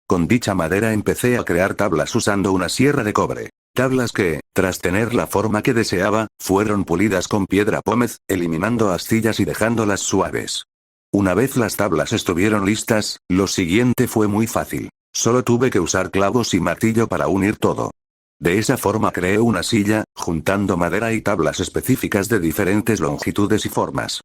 Con dicha madera empecé a crear tablas usando una sierra de cobre. Tablas que, tras tener la forma que deseaba, fueron pulidas con piedra pómez, eliminando astillas y dejándolas suaves. Una vez las tablas estuvieron listas, lo siguiente fue muy fácil. Solo tuve que usar clavos y martillo para unir todo. De esa forma creé una silla, juntando madera y tablas específicas de diferentes longitudes y formas.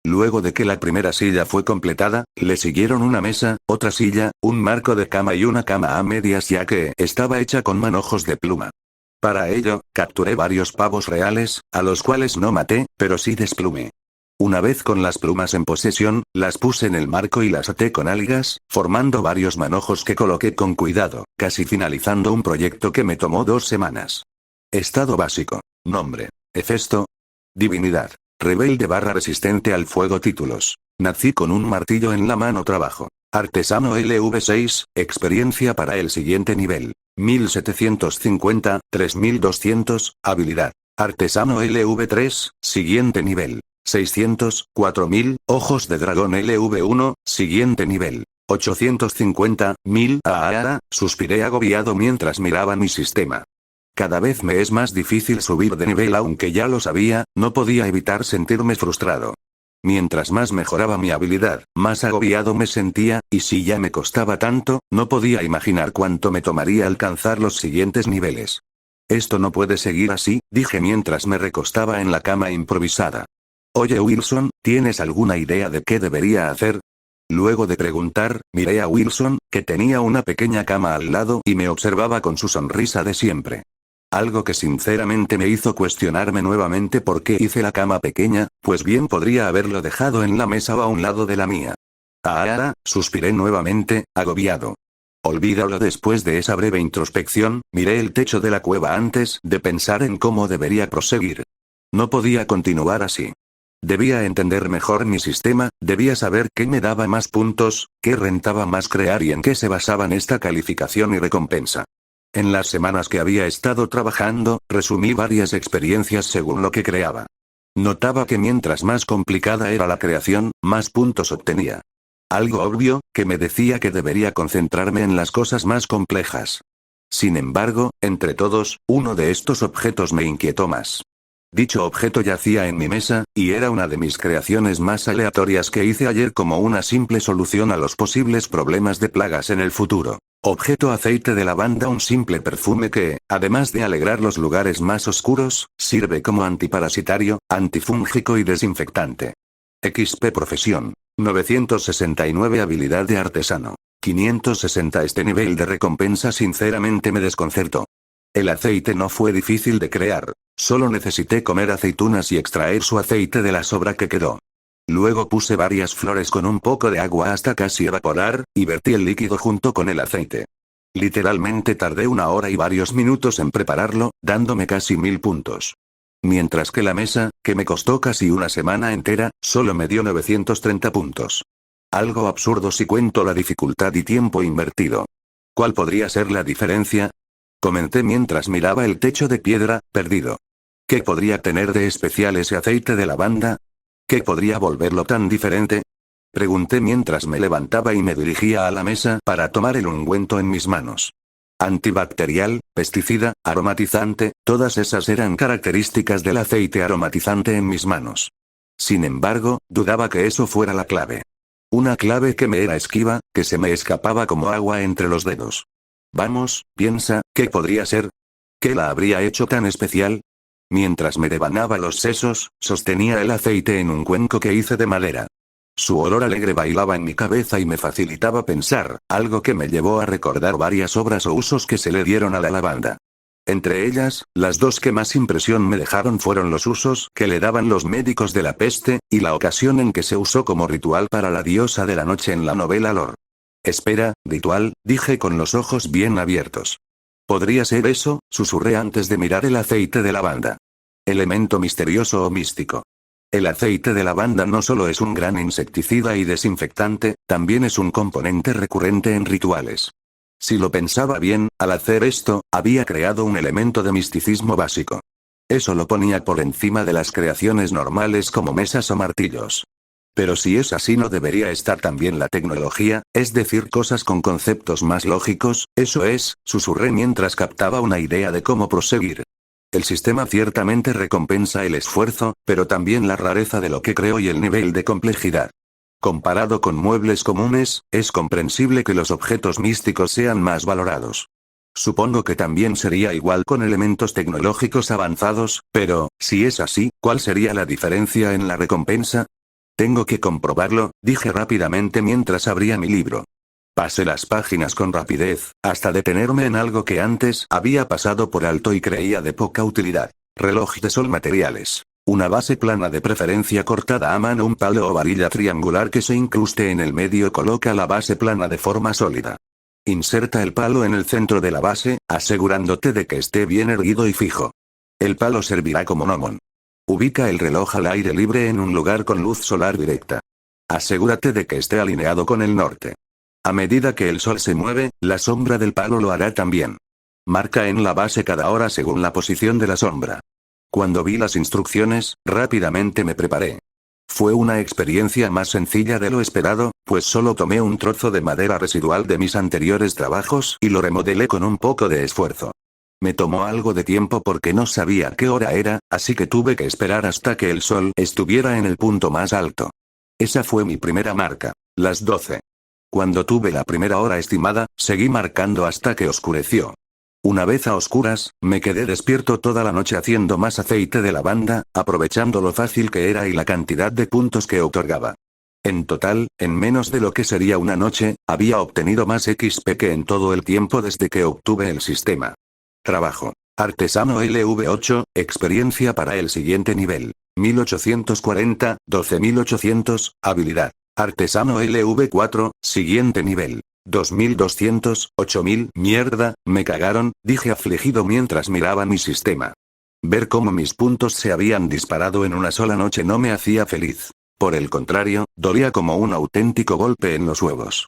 Luego de que la primera silla fue completada, le siguieron una mesa, otra silla, un marco de cama y una cama a medias ya que estaba hecha con manojos de pluma. Para ello, capturé varios pavos reales, a los cuales no maté, pero sí desplumé. Una vez con las plumas en posesión, las puse en el marco y las até con algas, formando varios manojos que coloqué con cuidado, casi finalizando un proyecto que me tomó 2 semanas. Estado básico. Nombre: Hefesto. Divinidad: rebelde / resistente al fuego. Títulos: nací con un martillo en la mano. Trabajo: artesano LV6, experiencia para el siguiente nivel: 1750, 3200, habilidad: artesano LV3, siguiente nivel: 600, 4000, ojos de dragón LV1, siguiente nivel: 850, 1000. Suspiré agobiado mientras miraba mi sistema. Cada vez me es más difícil subir de nivel, aunque ya lo sabía, no podía evitar sentirme frustrado. Mientras más mejoraba mi habilidad, más agobiado me sentía, y si ya me costaba tanto, no podía imaginar cuánto me tomaría alcanzar los siguientes niveles. Esto no puede seguir así, dije mientras me recostaba en la cama improvisada. Oye Wilson, ¿tienes alguna idea de qué debería hacer? Luego de preguntar, miré a Wilson, que tenía una pequeña cama al lado y me observaba con su sonrisa de siempre. Algo que sinceramente me hizo cuestionarme nuevamente por qué hice la cama pequeña, pues bien podría haberlo dejado en la mesa o a un lado de la mía. Suspiré nuevamente, agobiado. Olvídalo. Después de esa breve introspección, miré el techo de la cueva antes de pensar en cómo debería proseguir. No podía continuar así. Debía entender mejor mi sistema, debía saber qué me daba más puntos, qué rentaba más crear y en qué se basaban esta calificación y recompensa. En las semanas que había estado trabajando, resumí varias experiencias según lo que creaba. Notaba que mientras más complicada era la creación, más puntos obtenía. Algo obvio, que me decía que debería concentrarme en las cosas más complejas. Sin embargo, entre todos, uno de estos objetos me inquietó más. Dicho objeto yacía en mi mesa, y era una de mis creaciones más aleatorias que hice ayer como una simple solución a los posibles problemas de plagas en el futuro. Objeto: aceite de lavanda, un simple perfume que, además de alegrar los lugares más oscuros, sirve como antiparasitario, antifúngico y desinfectante. XP profesión: 969. Habilidad de artesano: 560. Este nivel de recompensa sinceramente me desconcertó. El aceite no fue difícil de crear. Solo necesité comer aceitunas y extraer su aceite de la sobra que quedó. Luego puse varias flores con un poco de agua hasta casi evaporar, y vertí el líquido junto con el aceite. Literalmente tardé 1 hora y varios minutos en prepararlo, dándome casi 1000 puntos. Mientras que la mesa, que me costó casi una semana entera, solo me dio 930 puntos. Algo absurdo si cuento la dificultad y tiempo invertido. ¿Cuál podría ser la diferencia? Comenté mientras miraba el techo de piedra, perdido. ¿Qué podría tener de especial ese aceite de lavanda? ¿Qué podría volverlo tan diferente? Pregunté mientras me levantaba y me dirigía a la mesa para tomar el ungüento en mis manos. Antibacterial, pesticida, aromatizante, todas esas eran características del aceite aromatizante en mis manos. Sin embargo, dudaba que eso fuera la clave. Una clave que me era esquiva, que se me escapaba como agua entre los dedos. Vamos, piensa, ¿qué podría ser? ¿Qué la habría hecho tan especial? Mientras me devanaba los sesos, sostenía el aceite en un cuenco que hice de madera. Su olor alegre bailaba en mi cabeza y me facilitaba pensar, algo que me llevó a recordar varias obras o usos que se le dieron a la lavanda. Entre ellas, las dos que más impresión me dejaron fueron los usos que le daban los médicos de la peste, y la ocasión en que se usó como ritual para la diosa de la noche en la novela Lore. Espera, ritual, dije con los ojos bien abiertos. ¿Podría ser eso?, susurré antes de mirar el aceite de lavanda. Elemento misterioso o místico. El aceite de lavanda no solo es un gran insecticida y desinfectante, también es un componente recurrente en rituales. Si lo pensaba bien, al hacer esto, había creado un elemento de misticismo básico. Eso lo ponía por encima de las creaciones normales como mesas o martillos. Pero si es así, ¿no debería estar también la tecnología, es decir, cosas con conceptos más lógicos? Eso es, susurré mientras captaba una idea de cómo proseguir. El sistema ciertamente recompensa el esfuerzo, pero también la rareza de lo que creo y el nivel de complejidad. Comparado con muebles comunes, es comprensible que los objetos místicos sean más valorados. Supongo que también sería igual con elementos tecnológicos avanzados, pero, si es así, ¿cuál sería la diferencia en la recompensa? Tengo que comprobarlo, dije rápidamente mientras abría mi libro. Pasé las páginas con rapidez, hasta detenerme en algo que antes había pasado por alto y creía de poca utilidad. Reloj de sol materiales. Una base plana de preferencia cortada a mano, un palo o varilla triangular que se incruste en el medio. Coloca la base plana de forma sólida. Inserta el palo en el centro de la base, asegurándote de que esté bien erguido y fijo. El palo servirá como gnomon. Ubica el reloj al aire libre en un lugar con luz solar directa. Asegúrate de que esté alineado con el norte. A medida que el sol se mueve, la sombra del palo lo hará también. Marca en la base cada hora según la posición de la sombra. Cuando vi las instrucciones, rápidamente me preparé. Fue una experiencia más sencilla de lo esperado, pues solo tomé un trozo de madera residual de mis anteriores trabajos y lo remodelé con un poco de esfuerzo. Me tomó algo de tiempo porque no sabía qué hora era, así que tuve que esperar hasta que el sol estuviera en el punto más alto. Esa fue mi primera marca, las 12. Cuando tuve la primera hora estimada, seguí marcando hasta que oscureció. Una vez a oscuras, me quedé despierto toda la noche haciendo más aceite de lavanda, aprovechando lo fácil que era y la cantidad de puntos que otorgaba. En total, en menos de lo que sería una noche, había obtenido más XP que en todo el tiempo desde que obtuve el sistema. Trabajo. Artesano LV8, experiencia para el siguiente nivel. 1840, 12800, habilidad. Artesano LV4, siguiente nivel. 2200, 8000, mierda, me cagaron, dije afligido mientras miraba mi sistema. Ver cómo mis puntos se habían disparado en una sola noche no me hacía feliz. Por el contrario, dolía como un auténtico golpe en los huevos.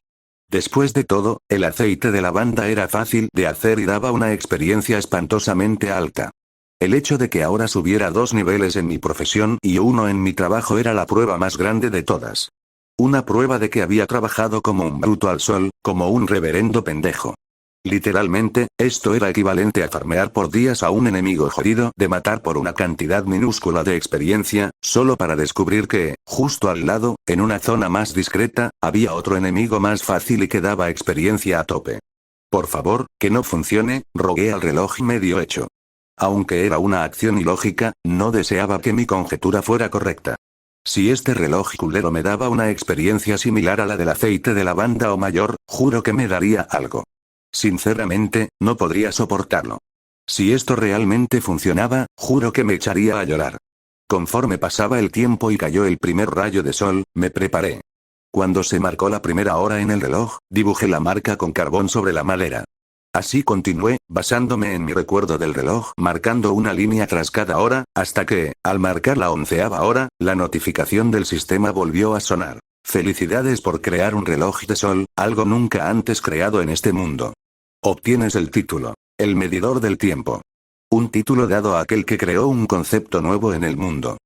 Después de todo, el aceite de lavanda era fácil de hacer y daba una experiencia espantosamente alta. El hecho de que ahora subiera 2 niveles en mi profesión y 1 en mi trabajo era la prueba más grande de todas. Una prueba de que había trabajado como un bruto al sol, como un reverendo pendejo. Literalmente, esto era equivalente a farmear por días a un enemigo jodido, de matar por una cantidad minúscula de experiencia, solo para descubrir que, justo al lado, en una zona más discreta, había otro enemigo más fácil y que daba experiencia a tope. Por favor, que no funcione, rogué al reloj medio hecho. Aunque era una acción ilógica, no deseaba que mi conjetura fuera correcta. Si este reloj culero me daba una experiencia similar a la del aceite de lavanda o mayor, juro que me daría algo. Sinceramente, no podría soportarlo. Si esto realmente funcionaba, juro que me echaría a llorar. Conforme pasaba el tiempo y cayó el primer rayo de sol, me preparé. Cuando se marcó la primera hora en el reloj, dibujé la marca con carbón sobre la madera. Así continué, basándome en mi recuerdo del reloj, marcando una línea tras cada hora, hasta que, al marcar la 11ª hora, la notificación del sistema volvió a sonar. Felicidades por crear un reloj de sol, algo nunca antes creado en este mundo. Obtienes el título, el medidor del tiempo. Un título dado a aquel que creó un concepto nuevo en el mundo.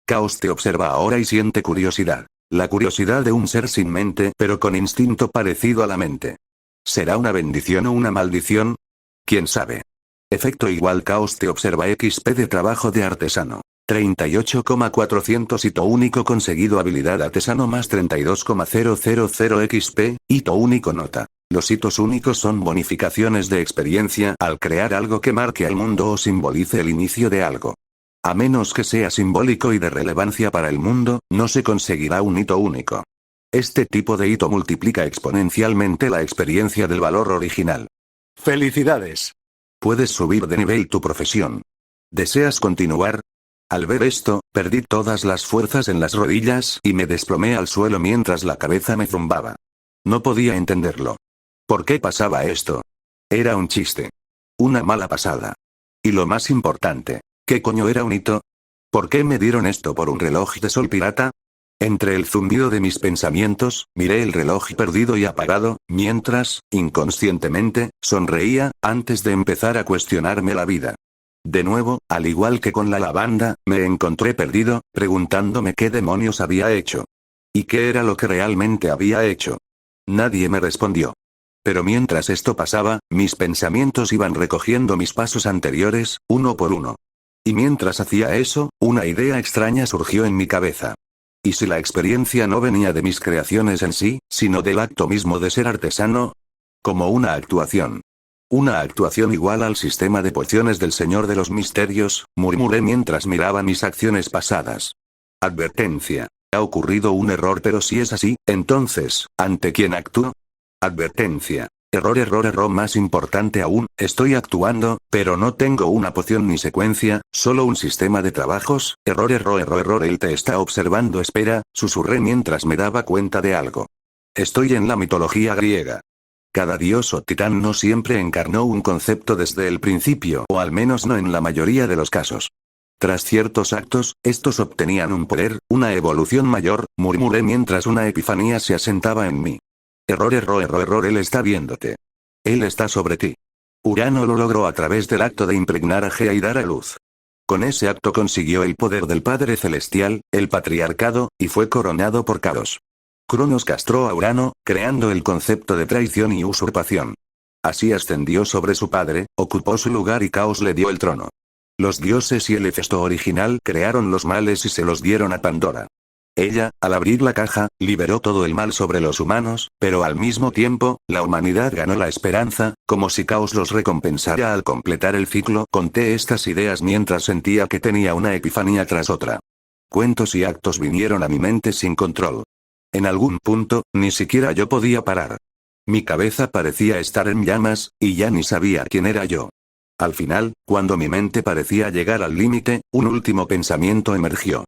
Caos te observa ahora y siente curiosidad. La curiosidad de un ser sin mente pero con instinto parecido a la mente. ¿Será una bendición o una maldición? ¿Quién sabe? Efecto igual Caos te observa XP de trabajo de artesano. 38,400 hito único conseguido habilidad artesano más 32,000 XP, hito único nota. Los hitos únicos son bonificaciones de experiencia al crear algo que marque al mundo o simbolice el inicio de algo. A menos que sea simbólico y de relevancia para el mundo, no se conseguirá un hito único. Este tipo de hito multiplica exponencialmente la experiencia del valor original. ¡Felicidades! Puedes subir de nivel tu profesión. ¿Deseas continuar? Al ver esto, perdí todas las fuerzas en las rodillas y me desplomé al suelo mientras la cabeza me zumbaba. No podía entenderlo. ¿Por qué pasaba esto? Era un chiste. Una mala pasada. Y lo más importante, ¿qué coño era un hito? ¿Por qué me dieron esto por un reloj de sol pirata? Entre el zumbido de mis pensamientos, miré el reloj perdido y apagado, mientras, inconscientemente, sonreía, antes de empezar a cuestionarme la vida. De nuevo, al igual que con la lavanda, me encontré perdido, preguntándome qué demonios había hecho. ¿Y qué era lo que realmente había hecho? Nadie me respondió. Pero mientras esto pasaba, mis pensamientos iban recogiendo mis pasos anteriores, uno por uno. Y mientras hacía eso, una idea extraña surgió en mi cabeza. ¿Y si la experiencia no venía de mis creaciones en sí, sino del acto mismo de ser artesano? Como una actuación. Una actuación igual al sistema de pociones del Señor de los Misterios, murmuré mientras miraba mis acciones pasadas. Advertencia. Ha ocurrido un error, pero si es así, entonces, ¿ante quién actúo? Advertencia. Error más importante aún, estoy actuando, pero no tengo una poción ni secuencia, solo un sistema de trabajos, error, él te está observando, espera, susurré mientras me daba cuenta de algo. Estoy en la mitología griega. Cada dios o titán no siempre encarnó un concepto desde el principio, o al menos no en la mayoría de los casos. Tras ciertos actos, estos obtenían un poder, una evolución mayor, murmuré mientras una epifanía se asentaba en mí. Error, él está viéndote. Él está sobre ti. Urano lo logró a través del acto de impregnar a Gea y dar a luz. Con ese acto consiguió el poder del Padre Celestial, el patriarcado, y fue coronado por Caos. Cronos castró a Urano, creando el concepto de traición y usurpación. Así ascendió sobre su padre, ocupó su lugar y Caos le dio el trono. Los dioses y el Hefesto original crearon los males y se los dieron a Pandora. Ella, al abrir la caja, liberó todo el mal sobre los humanos, pero al mismo tiempo, la humanidad ganó la esperanza, como si Caos los recompensara al completar el ciclo. Conté estas ideas mientras sentía que tenía una epifanía tras otra. Cuentos y actos vinieron a mi mente sin control. En algún punto, ni siquiera yo podía parar. Mi cabeza parecía estar en llamas, y ya ni sabía quién era yo. Al final, cuando mi mente parecía llegar al límite, un último pensamiento emergió.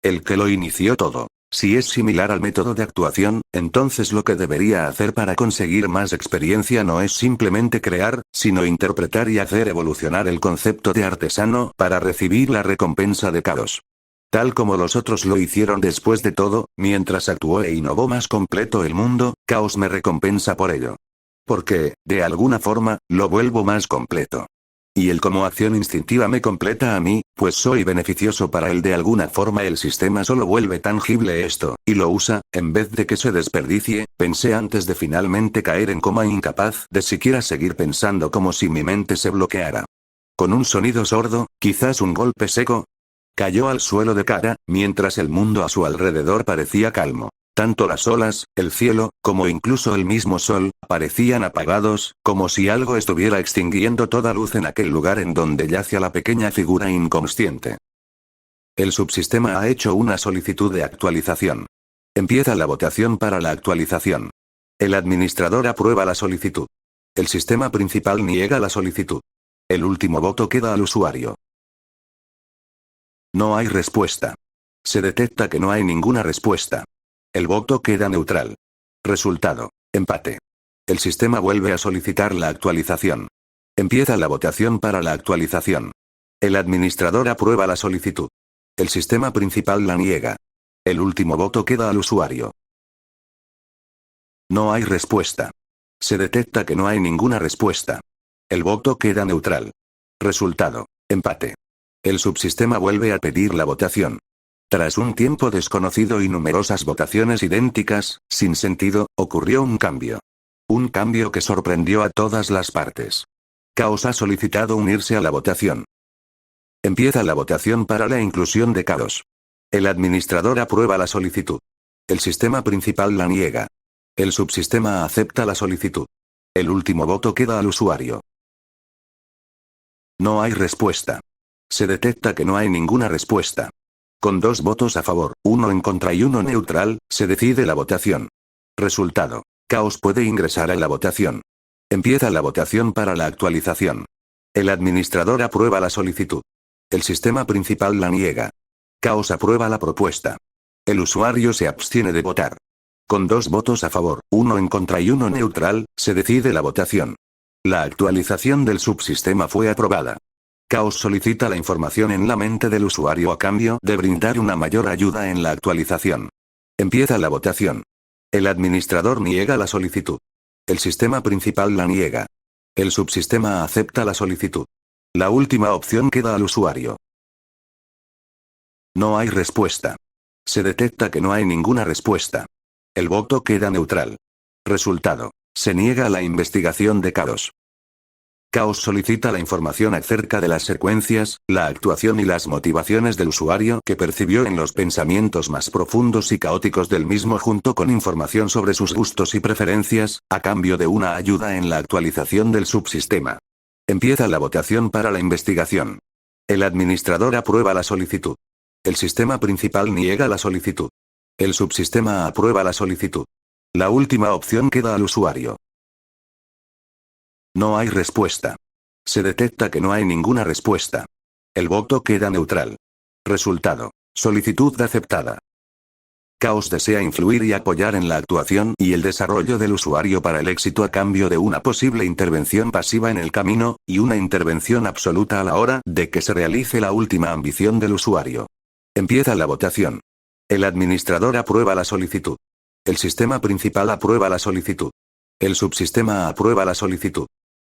El que lo inició todo. Si es similar al método de actuación, entonces lo que debería hacer para conseguir más experiencia no es simplemente crear, sino interpretar y hacer evolucionar el concepto de artesano para recibir la recompensa de Caos. Tal como los otros lo hicieron después de todo, mientras actuó e innovó más completo el mundo, Caos me recompensa por ello. Porque, de alguna forma, lo vuelvo más completo. Y él como acción instintiva me completa a mí, pues soy beneficioso para él de alguna forma. El sistema solo vuelve tangible esto, y lo usa, en vez de que se desperdicie, pensé antes de finalmente caer en coma incapaz de siquiera seguir pensando como si mi mente se bloqueara. Con un sonido sordo, quizás un golpe seco, cayó al suelo de cara, mientras el mundo a su alrededor parecía calmo. Tanto las olas, el cielo, como incluso el mismo sol, parecían apagados, como si algo estuviera extinguiendo toda luz en aquel lugar en donde yacía la pequeña figura inconsciente. El subsistema ha hecho una solicitud de actualización. Empieza la votación para la actualización. El administrador aprueba la solicitud. El sistema principal niega la solicitud. El último voto queda al usuario. No hay respuesta. Se detecta que no hay ninguna respuesta. El voto queda neutral. Resultado: empate. El sistema vuelve a solicitar la actualización. Empieza la votación para la actualización. El administrador aprueba la solicitud. El sistema principal la niega. El último voto queda al usuario. No hay respuesta. Se detecta que no hay ninguna respuesta. El voto queda neutral. Resultado: empate. El subsistema vuelve a pedir la votación. Tras un tiempo desconocido y numerosas votaciones idénticas, sin sentido, ocurrió un cambio. Un cambio que sorprendió a todas las partes. Caos ha solicitado unirse a la votación. Empieza la votación para la inclusión de Caos. El administrador aprueba la solicitud. El sistema principal la niega. El subsistema acepta la solicitud. El último voto queda al usuario. No hay respuesta. Se detecta que no hay ninguna respuesta. Con 2 votos a favor, 1 en contra y 1 neutral, se decide la votación. Resultado: Caos puede ingresar a la votación. Empieza la votación para la actualización. El administrador aprueba la solicitud. El sistema principal la niega. Caos aprueba la propuesta. El usuario se abstiene de votar. Con 2 votos a favor, 1 en contra y 1 neutral, se decide la votación. La actualización del subsistema fue aprobada. Caos solicita la información en la mente del usuario a cambio de brindar una mayor ayuda en la actualización. Empieza la votación. El administrador niega la solicitud. El sistema principal la niega. El subsistema acepta la solicitud. La última opción queda al usuario. No hay respuesta. Se detecta que no hay ninguna respuesta. El voto queda neutral. Resultado: se niega la investigación de Caos. Caos solicita la información acerca de las secuencias, la actuación y las motivaciones del usuario que percibió en los pensamientos más profundos y caóticos del mismo, junto con información sobre sus gustos y preferencias, a cambio de una ayuda en la actualización del subsistema. Empieza la votación para la investigación. El administrador aprueba la solicitud. El sistema principal niega la solicitud. El subsistema aprueba la solicitud. La última opción queda al usuario. No hay respuesta. Se detecta que no hay ninguna respuesta. El voto queda neutral. Resultado: solicitud aceptada. Caos desea influir y apoyar en la actuación y el desarrollo del usuario para el éxito a cambio de una posible intervención pasiva en el camino, y una intervención absoluta a la hora de que se realice la última ambición del usuario. Empieza la votación. El administrador aprueba la solicitud. El sistema principal aprueba la solicitud. El subsistema aprueba la solicitud.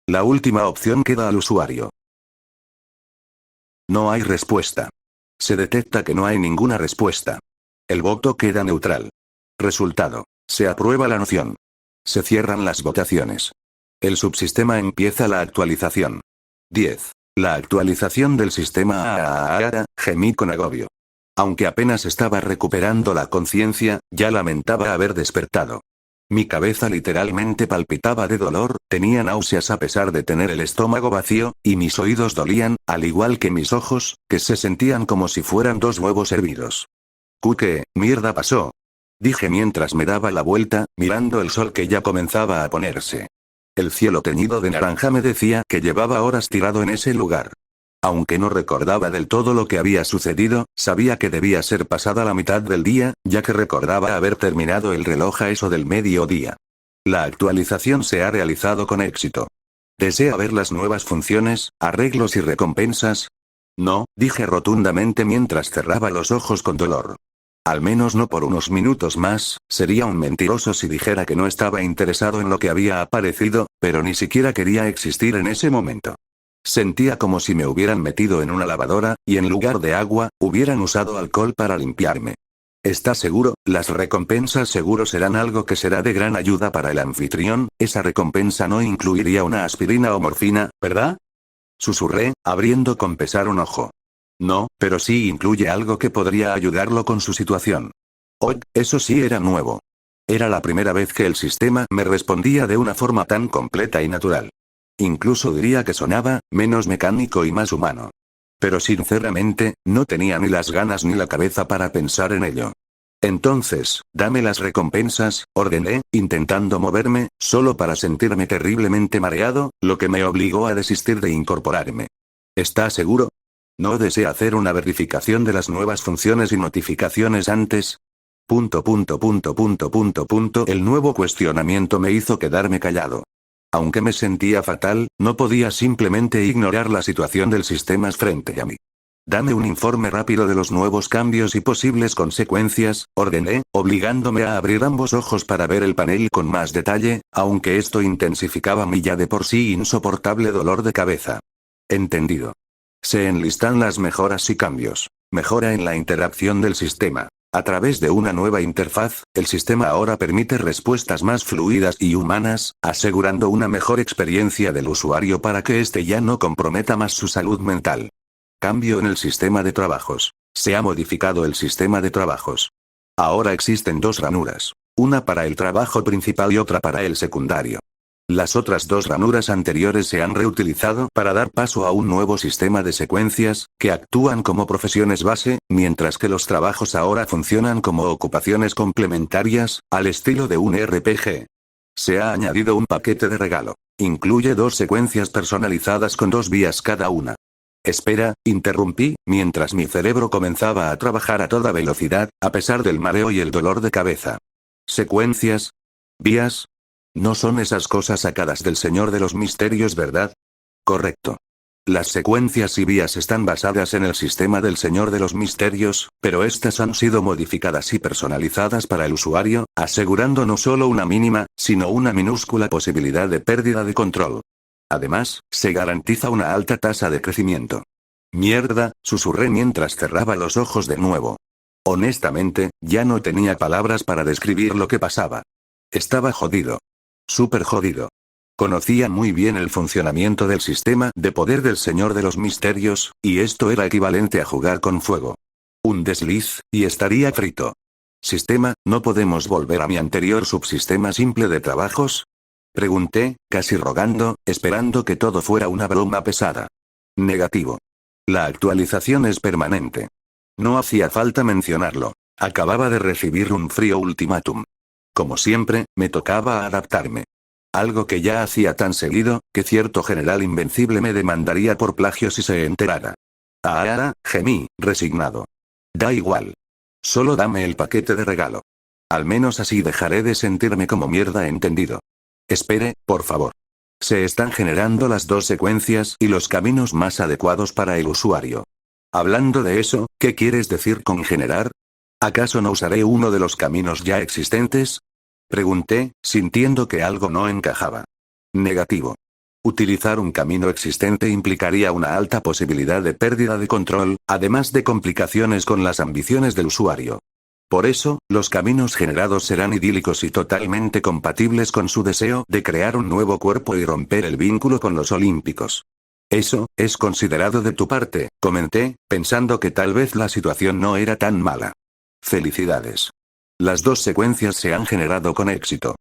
La última opción queda al usuario. No hay respuesta. Se detecta que no hay ninguna respuesta. El voto queda neutral. Resultado: se aprueba la noción. Se cierran las votaciones. El subsistema empieza la actualización. 10. La actualización del sistema. Gemí con agobio. Aunque apenas estaba recuperando la conciencia, ya lamentaba haber despertado. Mi cabeza literalmente palpitaba de dolor, tenía náuseas a pesar de tener el estómago vacío, y mis oídos dolían, al igual que mis ojos, que se sentían como si fueran 2 huevos hervidos. ¿Qué mierda pasó?, dije mientras me daba la vuelta, mirando el sol que ya comenzaba a ponerse. El cielo teñido de naranja me decía que llevaba horas tirado en ese lugar. Aunque no recordaba del todo lo que había sucedido, sabía que debía ser pasada la mitad del día, ya que recordaba haber terminado el reloj a eso del mediodía. La actualización se ha realizado con éxito. ¿Desea ver las nuevas funciones, arreglos y recompensas? No, dije rotundamente mientras cerraba los ojos con dolor. Al menos no por unos minutos más. Sería un mentiroso si dijera que no estaba interesado en lo que había aparecido, pero ni siquiera quería existir en ese momento. Sentía como si me hubieran metido en una lavadora, y en lugar de agua, hubieran usado alcohol para limpiarme. ¿Está seguro? Las recompensas seguro serán algo que será de gran ayuda para el anfitrión. Esa recompensa no incluiría una aspirina o morfina, ¿verdad?, susurré, abriendo con pesar un ojo. No, pero sí incluye algo que podría ayudarlo con su situación. Oh, eso sí era nuevo. Era la primera vez que el sistema me respondía de una forma tan completa y natural. Incluso diría que sonaba menos mecánico y más humano. Pero sinceramente, no tenía ni las ganas ni la cabeza para pensar en ello. Entonces, dame las recompensas, ordené, intentando moverme, solo para sentirme terriblemente mareado, lo que me obligó a desistir de incorporarme. ¿Está seguro? ¿No desea hacer una verificación de las nuevas funciones y notificaciones antes? El nuevo cuestionamiento me hizo quedarme callado. Aunque me sentía fatal, no podía simplemente ignorar la situación del sistema frente a mí. Dame un informe rápido de los nuevos cambios y posibles consecuencias, ordené, obligándome a abrir ambos ojos para ver el panel con más detalle, aunque esto intensificaba mi ya de por sí insoportable dolor de cabeza. Entendido. Se enlistan las mejoras y cambios. Mejora en la interacción del sistema. A través de una nueva interfaz, el sistema ahora permite respuestas más fluidas y humanas, asegurando una mejor experiencia del usuario para que éste ya no comprometa más su salud mental. Cambio en el sistema de trabajos. Se ha modificado el sistema de trabajos. Ahora existen dos ranuras. Una para el trabajo principal y otra para el secundario. Las otras dos ranuras anteriores se han reutilizado para dar paso a un nuevo sistema de secuencias, que actúan como profesiones base, mientras que los trabajos ahora funcionan como ocupaciones complementarias, al estilo de un RPG. Se ha añadido un paquete de regalo. Incluye dos secuencias personalizadas con 2 vías cada una. Espera, interrumpí, mientras mi cerebro comenzaba a trabajar a toda velocidad, a pesar del mareo y el dolor de cabeza. ¿Secuencias? ¿Vías? No son esas cosas sacadas del Señor de los Misterios, ¿verdad? Correcto. Las secuencias y vías están basadas en el sistema del Señor de los Misterios, pero estas han sido modificadas y personalizadas para el usuario, asegurando no solo una mínima, sino una minúscula posibilidad de pérdida de control. Además, se garantiza una alta tasa de crecimiento. Mierda, susurré mientras cerraba los ojos de nuevo. Honestamente, ya no tenía palabras para describir lo que pasaba. Estaba jodido. Súper jodido. Conocía muy bien el funcionamiento del sistema de poder del Señor de los Misterios, y esto era equivalente a jugar con fuego. Un desliz, y estaría frito. Sistema, ¿no podemos volver a mi anterior subsistema simple de trabajos? Pregunté, casi rogando, esperando que todo fuera una broma pesada. Negativo. La actualización es permanente. No hacía falta mencionarlo. Acababa de recibir un frío ultimátum. Como siempre, me tocaba adaptarme. Algo que ya hacía tan seguido, que cierto general invencible me demandaría por plagio si se enterara. Ah, gemí, resignado. Da igual. Solo dame el paquete de regalo. Al menos así dejaré de sentirme como mierda, entendido. Espere, por favor. Se están generando las dos secuencias y los caminos más adecuados para el usuario. Hablando de eso, ¿qué quieres decir con generar? ¿Acaso no usaré uno de los caminos ya existentes? Pregunté, sintiendo que algo no encajaba. Negativo. Utilizar un camino existente implicaría una alta posibilidad de pérdida de control, además de complicaciones con las ambiciones del usuario. Por eso, los caminos generados serán idílicos y totalmente compatibles con su deseo de crear un nuevo cuerpo y romper el vínculo con los olímpicos. Eso, es considerado de tu parte, comenté, pensando que tal vez la situación no era tan mala. Felicidades. Las dos secuencias se han generado con éxito.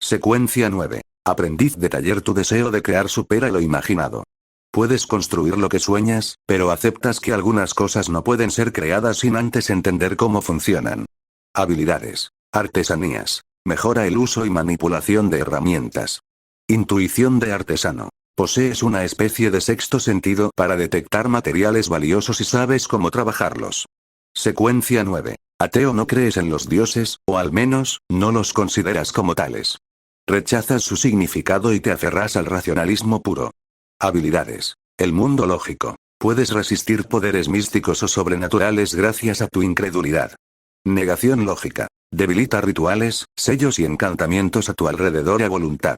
Secuencia 9. Aprendiz de taller. Tu deseo de crear supera lo imaginado. Puedes construir lo que sueñas, pero aceptas que algunas cosas no pueden ser creadas sin antes entender cómo funcionan. Habilidades. Artesanías. Mejora el uso y manipulación de herramientas. Intuición de artesano. Posees una especie de sexto sentido para detectar materiales valiosos y sabes cómo trabajarlos. Secuencia 9. Ateo. No crees en los dioses, o al menos, no los consideras como tales. Rechazas su significado y te aferras al racionalismo puro. Habilidades. El mundo lógico. Puedes resistir poderes místicos o sobrenaturales gracias a tu incredulidad. Negación lógica. Debilita rituales, sellos y encantamientos a tu alrededor a voluntad.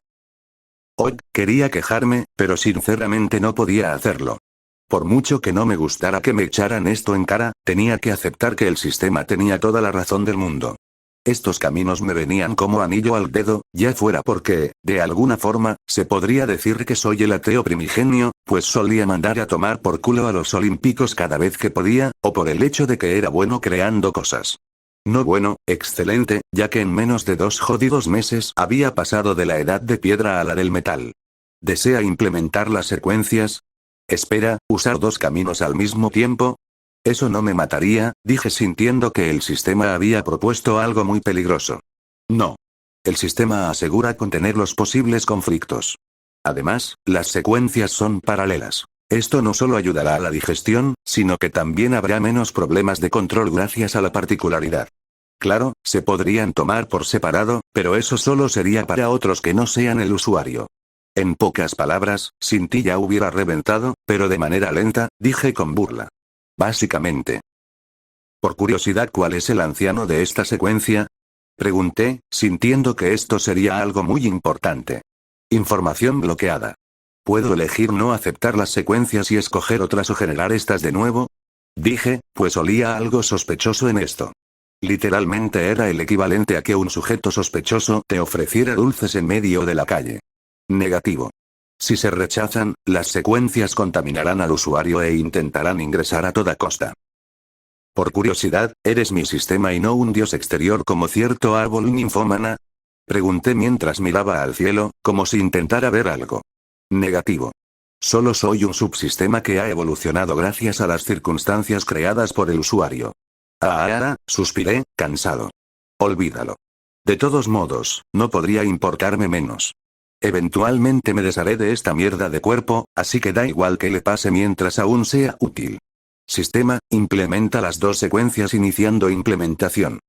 Hoy, quería quejarme, pero sinceramente no podía hacerlo. Por mucho que no me gustara que me echaran esto en cara, tenía que aceptar que el sistema tenía toda la razón del mundo. Estos caminos me venían como anillo al dedo, ya fuera porque, de alguna forma, se podría decir que soy el ateo primigenio, pues solía mandar a tomar por culo a los olímpicos cada vez que podía, o por el hecho de que era bueno creando cosas. No bueno, excelente, ya que en menos de 2 jodidos meses había pasado de la edad de piedra a la del metal. ¿Desea implementar las secuencias? Espera, ¿usar 2 caminos al mismo tiempo? Eso no me mataría, dije sintiendo que el sistema había propuesto algo muy peligroso. No. El sistema asegura contener los posibles conflictos. Además, las secuencias son paralelas. Esto no solo ayudará a la digestión, sino que también habrá menos problemas de control gracias a la particularidad. Claro, se podrían tomar por separado, pero eso solo sería para otros que no sean el usuario. En pocas palabras, sin ti ya hubiera reventado, pero de manera lenta, dije con burla. Básicamente. Por curiosidad, ¿cuál es el anciano de esta secuencia? Pregunté, sintiendo que esto sería algo muy importante. Información bloqueada. ¿Puedo elegir no aceptar las secuencias y escoger otras o generar estas de nuevo? Dije, pues olía algo sospechoso en esto. Literalmente era el equivalente a que un sujeto sospechoso te ofreciera dulces en medio de la calle. Negativo. Si se rechazan, las secuencias contaminarán al usuario e intentarán ingresar a toda costa. Por curiosidad, ¿eres mi sistema y no un dios exterior como cierto árbol ninfómana? Pregunté mientras miraba al cielo, como si intentara ver algo. Negativo. Solo soy un subsistema que ha evolucionado gracias a las circunstancias creadas por el usuario. Suspiré, cansado. Olvídalo. De todos modos, no podría importarme menos. Eventualmente me desharé de esta mierda de cuerpo, así que da igual que le pase mientras aún sea útil. Sistema, implementa las dos secuencias iniciando implementación.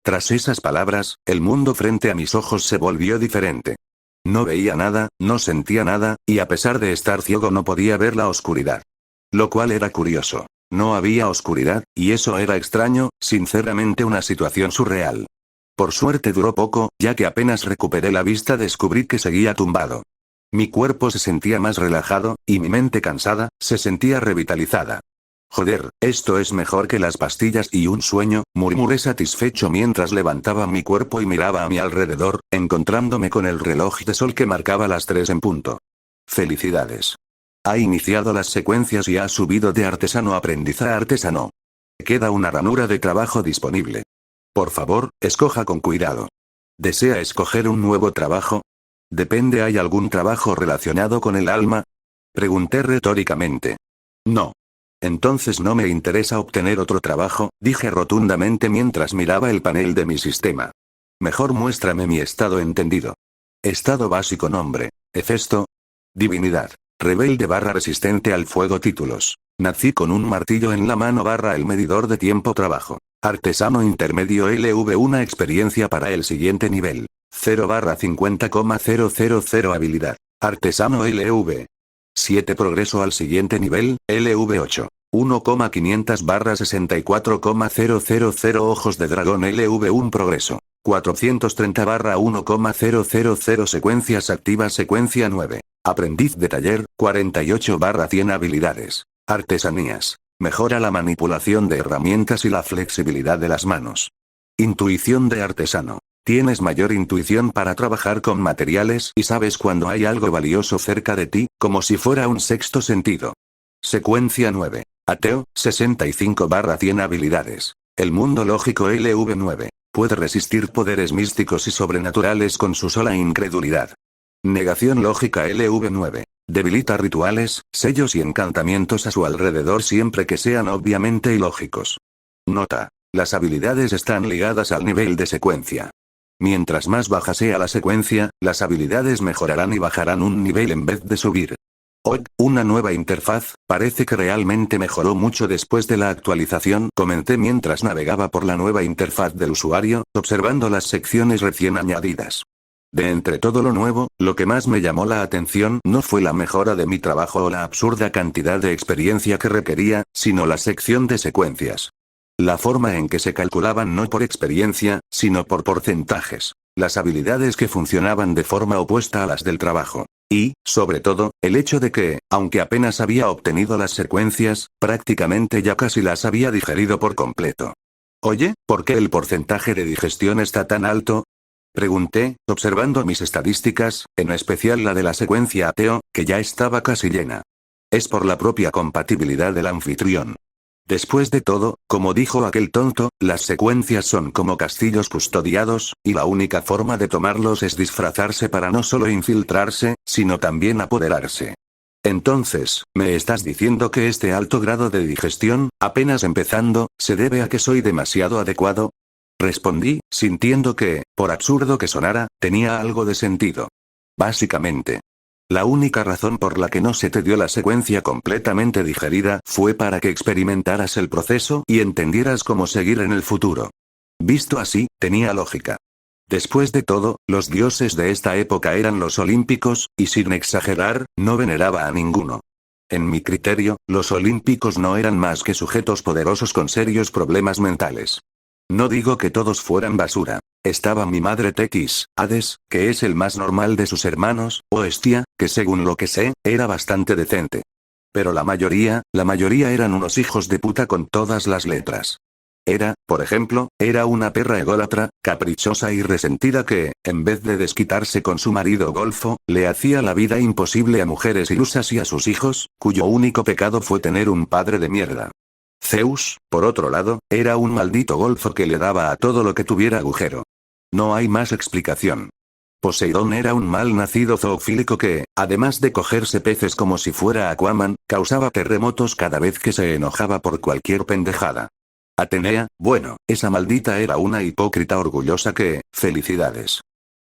Tras esas palabras, el mundo frente a mis ojos se volvió diferente. No veía nada, no sentía nada, y a pesar de estar ciego no podía ver la oscuridad. Lo cual era curioso. No había oscuridad, y eso era extraño, sinceramente una situación surreal. Por suerte duró poco, ya que apenas recuperé la vista descubrí que seguía tumbado. Mi cuerpo se sentía más relajado, y mi mente cansada, se sentía revitalizada. Joder, esto es mejor que las pastillas y un sueño, murmuré satisfecho mientras levantaba mi cuerpo y miraba a mi alrededor, encontrándome con el reloj de sol que marcaba las 3 en punto. Felicidades. Ha iniciado las secuencias y ha subido de artesano a aprendiz a artesano. Queda una ranura de trabajo disponible. Por favor, escoja con cuidado. ¿Desea escoger un nuevo trabajo? Depende, ¿hay algún trabajo relacionado con el alma? Pregunté retóricamente. No. Entonces no me interesa obtener otro trabajo, dije rotundamente mientras miraba el panel de mi sistema. Mejor muéstrame mi estado entendido. Estado básico, nombre. Hefesto. Divinidad. Rebelde / resistente al fuego. Títulos. Nací con un martillo en la mano / el medidor de tiempo. Trabajo. Artesano intermedio LV. Una experiencia para el siguiente nivel. 0 / 50,000 habilidad. Artesano LV. 7 progreso al siguiente nivel, LV8. 1,500 / 64,000 ojos de dragón LV1 progreso. 430 / 1,000 secuencias activas. Secuencia 9. Aprendiz de taller, 48 / 100 habilidades. Artesanías. Mejora la manipulación de herramientas y la flexibilidad de las manos. Intuición de artesano. Tienes mayor intuición para trabajar con materiales y sabes cuando hay algo valioso cerca de ti, como si fuera un sexto sentido. Secuencia 9. Ateo, 65 / 100 habilidades. El mundo lógico LV9. Puede resistir poderes místicos y sobrenaturales con su sola incredulidad. Negación lógica LV9. Debilita rituales, sellos y encantamientos a su alrededor siempre que sean obviamente ilógicos. Nota. Las habilidades están ligadas al nivel de secuencia. Mientras más baja sea la secuencia, las habilidades mejorarán y bajarán un nivel en vez de subir. Una nueva interfaz, parece que realmente mejoró mucho después de la actualización, comenté mientras navegaba por la nueva interfaz del usuario, observando las secciones recién añadidas. De entre todo lo nuevo, lo que más me llamó la atención no fue la mejora de mi trabajo o la absurda cantidad de experiencia que requería, sino la sección de secuencias. La forma en que se calculaban no por experiencia, sino por porcentajes. Las habilidades que funcionaban de forma opuesta a las del trabajo. Y, sobre todo, el hecho de que, aunque apenas había obtenido las secuencias, prácticamente ya casi las había digerido por completo. Oye, ¿por qué el porcentaje de digestión está tan alto? Pregunté, observando mis estadísticas, en especial la de la secuencia ateo, que ya estaba casi llena. Es por la propia compatibilidad del anfitrión. Después de todo, como dijo aquel tonto, las secuencias son como castillos custodiados, y la única forma de tomarlos es disfrazarse para no solo infiltrarse, sino también apoderarse. Entonces, ¿me estás diciendo que este alto grado de digestión, apenas empezando, se debe a que soy demasiado adecuado? Respondí, sintiendo que, por absurdo que sonara, tenía algo de sentido. Básicamente. La única razón por la que no se te dio la secuencia completamente digerida fue para que experimentaras el proceso y entendieras cómo seguir en el futuro. Visto así, tenía lógica. Después de todo, los dioses de esta época eran los olímpicos, y sin exagerar, no veneraba a ninguno. en mi criterio, los olímpicos no eran más que sujetos poderosos con serios problemas mentales. No digo que todos fueran basura. Estaba mi madre Tequis, Hades, que es el más normal de sus hermanos, o Hestia, que según lo que sé, era bastante decente. Pero la mayoría eran unos hijos de puta con todas las letras. Por ejemplo, era una perra ególatra, caprichosa y resentida que, en vez de desquitarse con su marido golfo, le hacía la vida imposible a mujeres ilusas y a sus hijos, cuyo único pecado fue tener un padre de mierda. Zeus, por otro lado, era un maldito golfo que le daba a todo lo que tuviera agujero. No hay más explicación. Poseidón era un mal nacido zoofílico que, además de cogerse peces como si fuera Aquaman, causaba terremotos cada vez que se enojaba por cualquier pendejada. Atenea, bueno, esa maldita era una hipócrita orgullosa que, felicidades.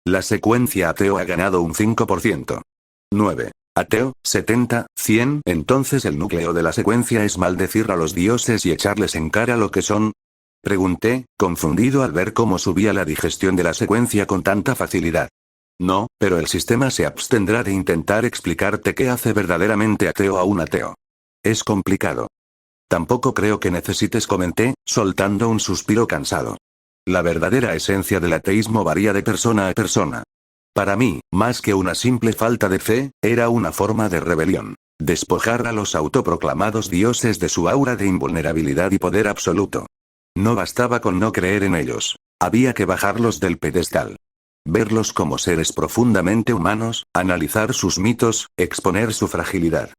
La secuencia Ateo ha ganado un 5%. 9. Ateo, 70, 100. Entonces el núcleo de la secuencia es maldecir a los dioses y echarles en cara lo que son. Pregunté, confundido al ver cómo subía la digestión de la secuencia con tanta facilidad. No, pero el sistema se abstendrá de intentar explicarte qué hace verdaderamente ateo a un ateo. Es complicado. Tampoco creo que necesites, comenté, soltando un suspiro cansado. La verdadera esencia del ateísmo varía de persona a persona. Para mí, más que una simple falta de fe, era una forma de rebelión. Despojar a los autoproclamados dioses de su aura de invulnerabilidad y poder absoluto. No bastaba con no creer en ellos. Había que bajarlos del pedestal. Verlos como seres profundamente humanos, analizar sus mitos, exponer su fragilidad.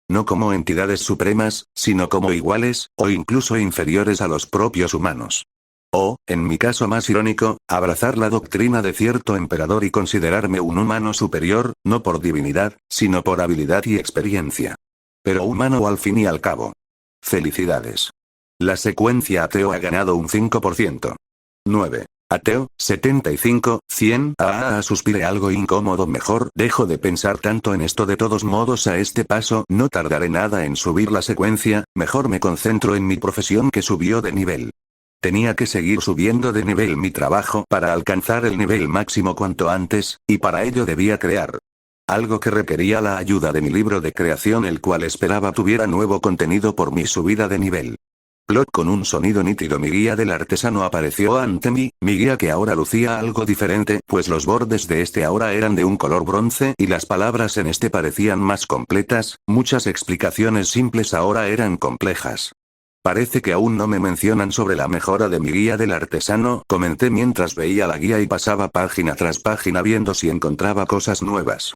No como entidades supremas, sino como iguales, o incluso inferiores a los propios humanos. O, en mi caso más irónico, abrazar la doctrina de cierto emperador y considerarme un humano superior, no por divinidad, sino por habilidad y experiencia. Pero humano al fin y al cabo. Felicidades. La secuencia ateo ha ganado un 5%. 9. Ateo, 75, 100. Suspiré algo incómodo. Mejor dejo de pensar tanto en esto. De todos modos, a este paso no tardaré nada en subir la secuencia, mejor me concentro en mi profesión que subió de nivel. Tenía que seguir subiendo de nivel mi trabajo para alcanzar el nivel máximo cuanto antes, y para ello debía crear algo que requería la ayuda de mi libro de creación, el cual esperaba tuviera nuevo contenido por mi subida de nivel. Plot. Con un sonido nítido mi guía del artesano apareció ante mí, mi guía que ahora lucía algo diferente, pues los bordes de este ahora eran de un color bronce y las palabras en este parecían más completas, muchas explicaciones simples ahora eran complejas. Parece que aún no me mencionan sobre la mejora de mi guía del artesano, comenté mientras veía la guía y pasaba página tras página viendo si encontraba cosas nuevas.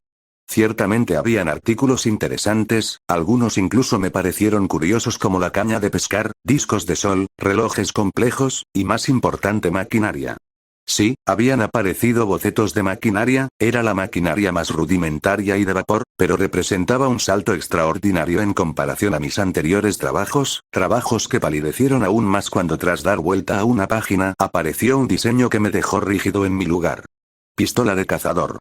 Ciertamente habían artículos interesantes, algunos incluso me parecieron curiosos como la caña de pescar, discos de sol, relojes complejos, y más importante maquinaria. Sí, habían aparecido bocetos de maquinaria, era la maquinaria más rudimentaria y de vapor, pero representaba un salto extraordinario en comparación a mis anteriores trabajos que palidecieron aún más cuando tras dar vuelta a una página apareció un diseño que me dejó rígido en mi lugar. Pistola de cazador.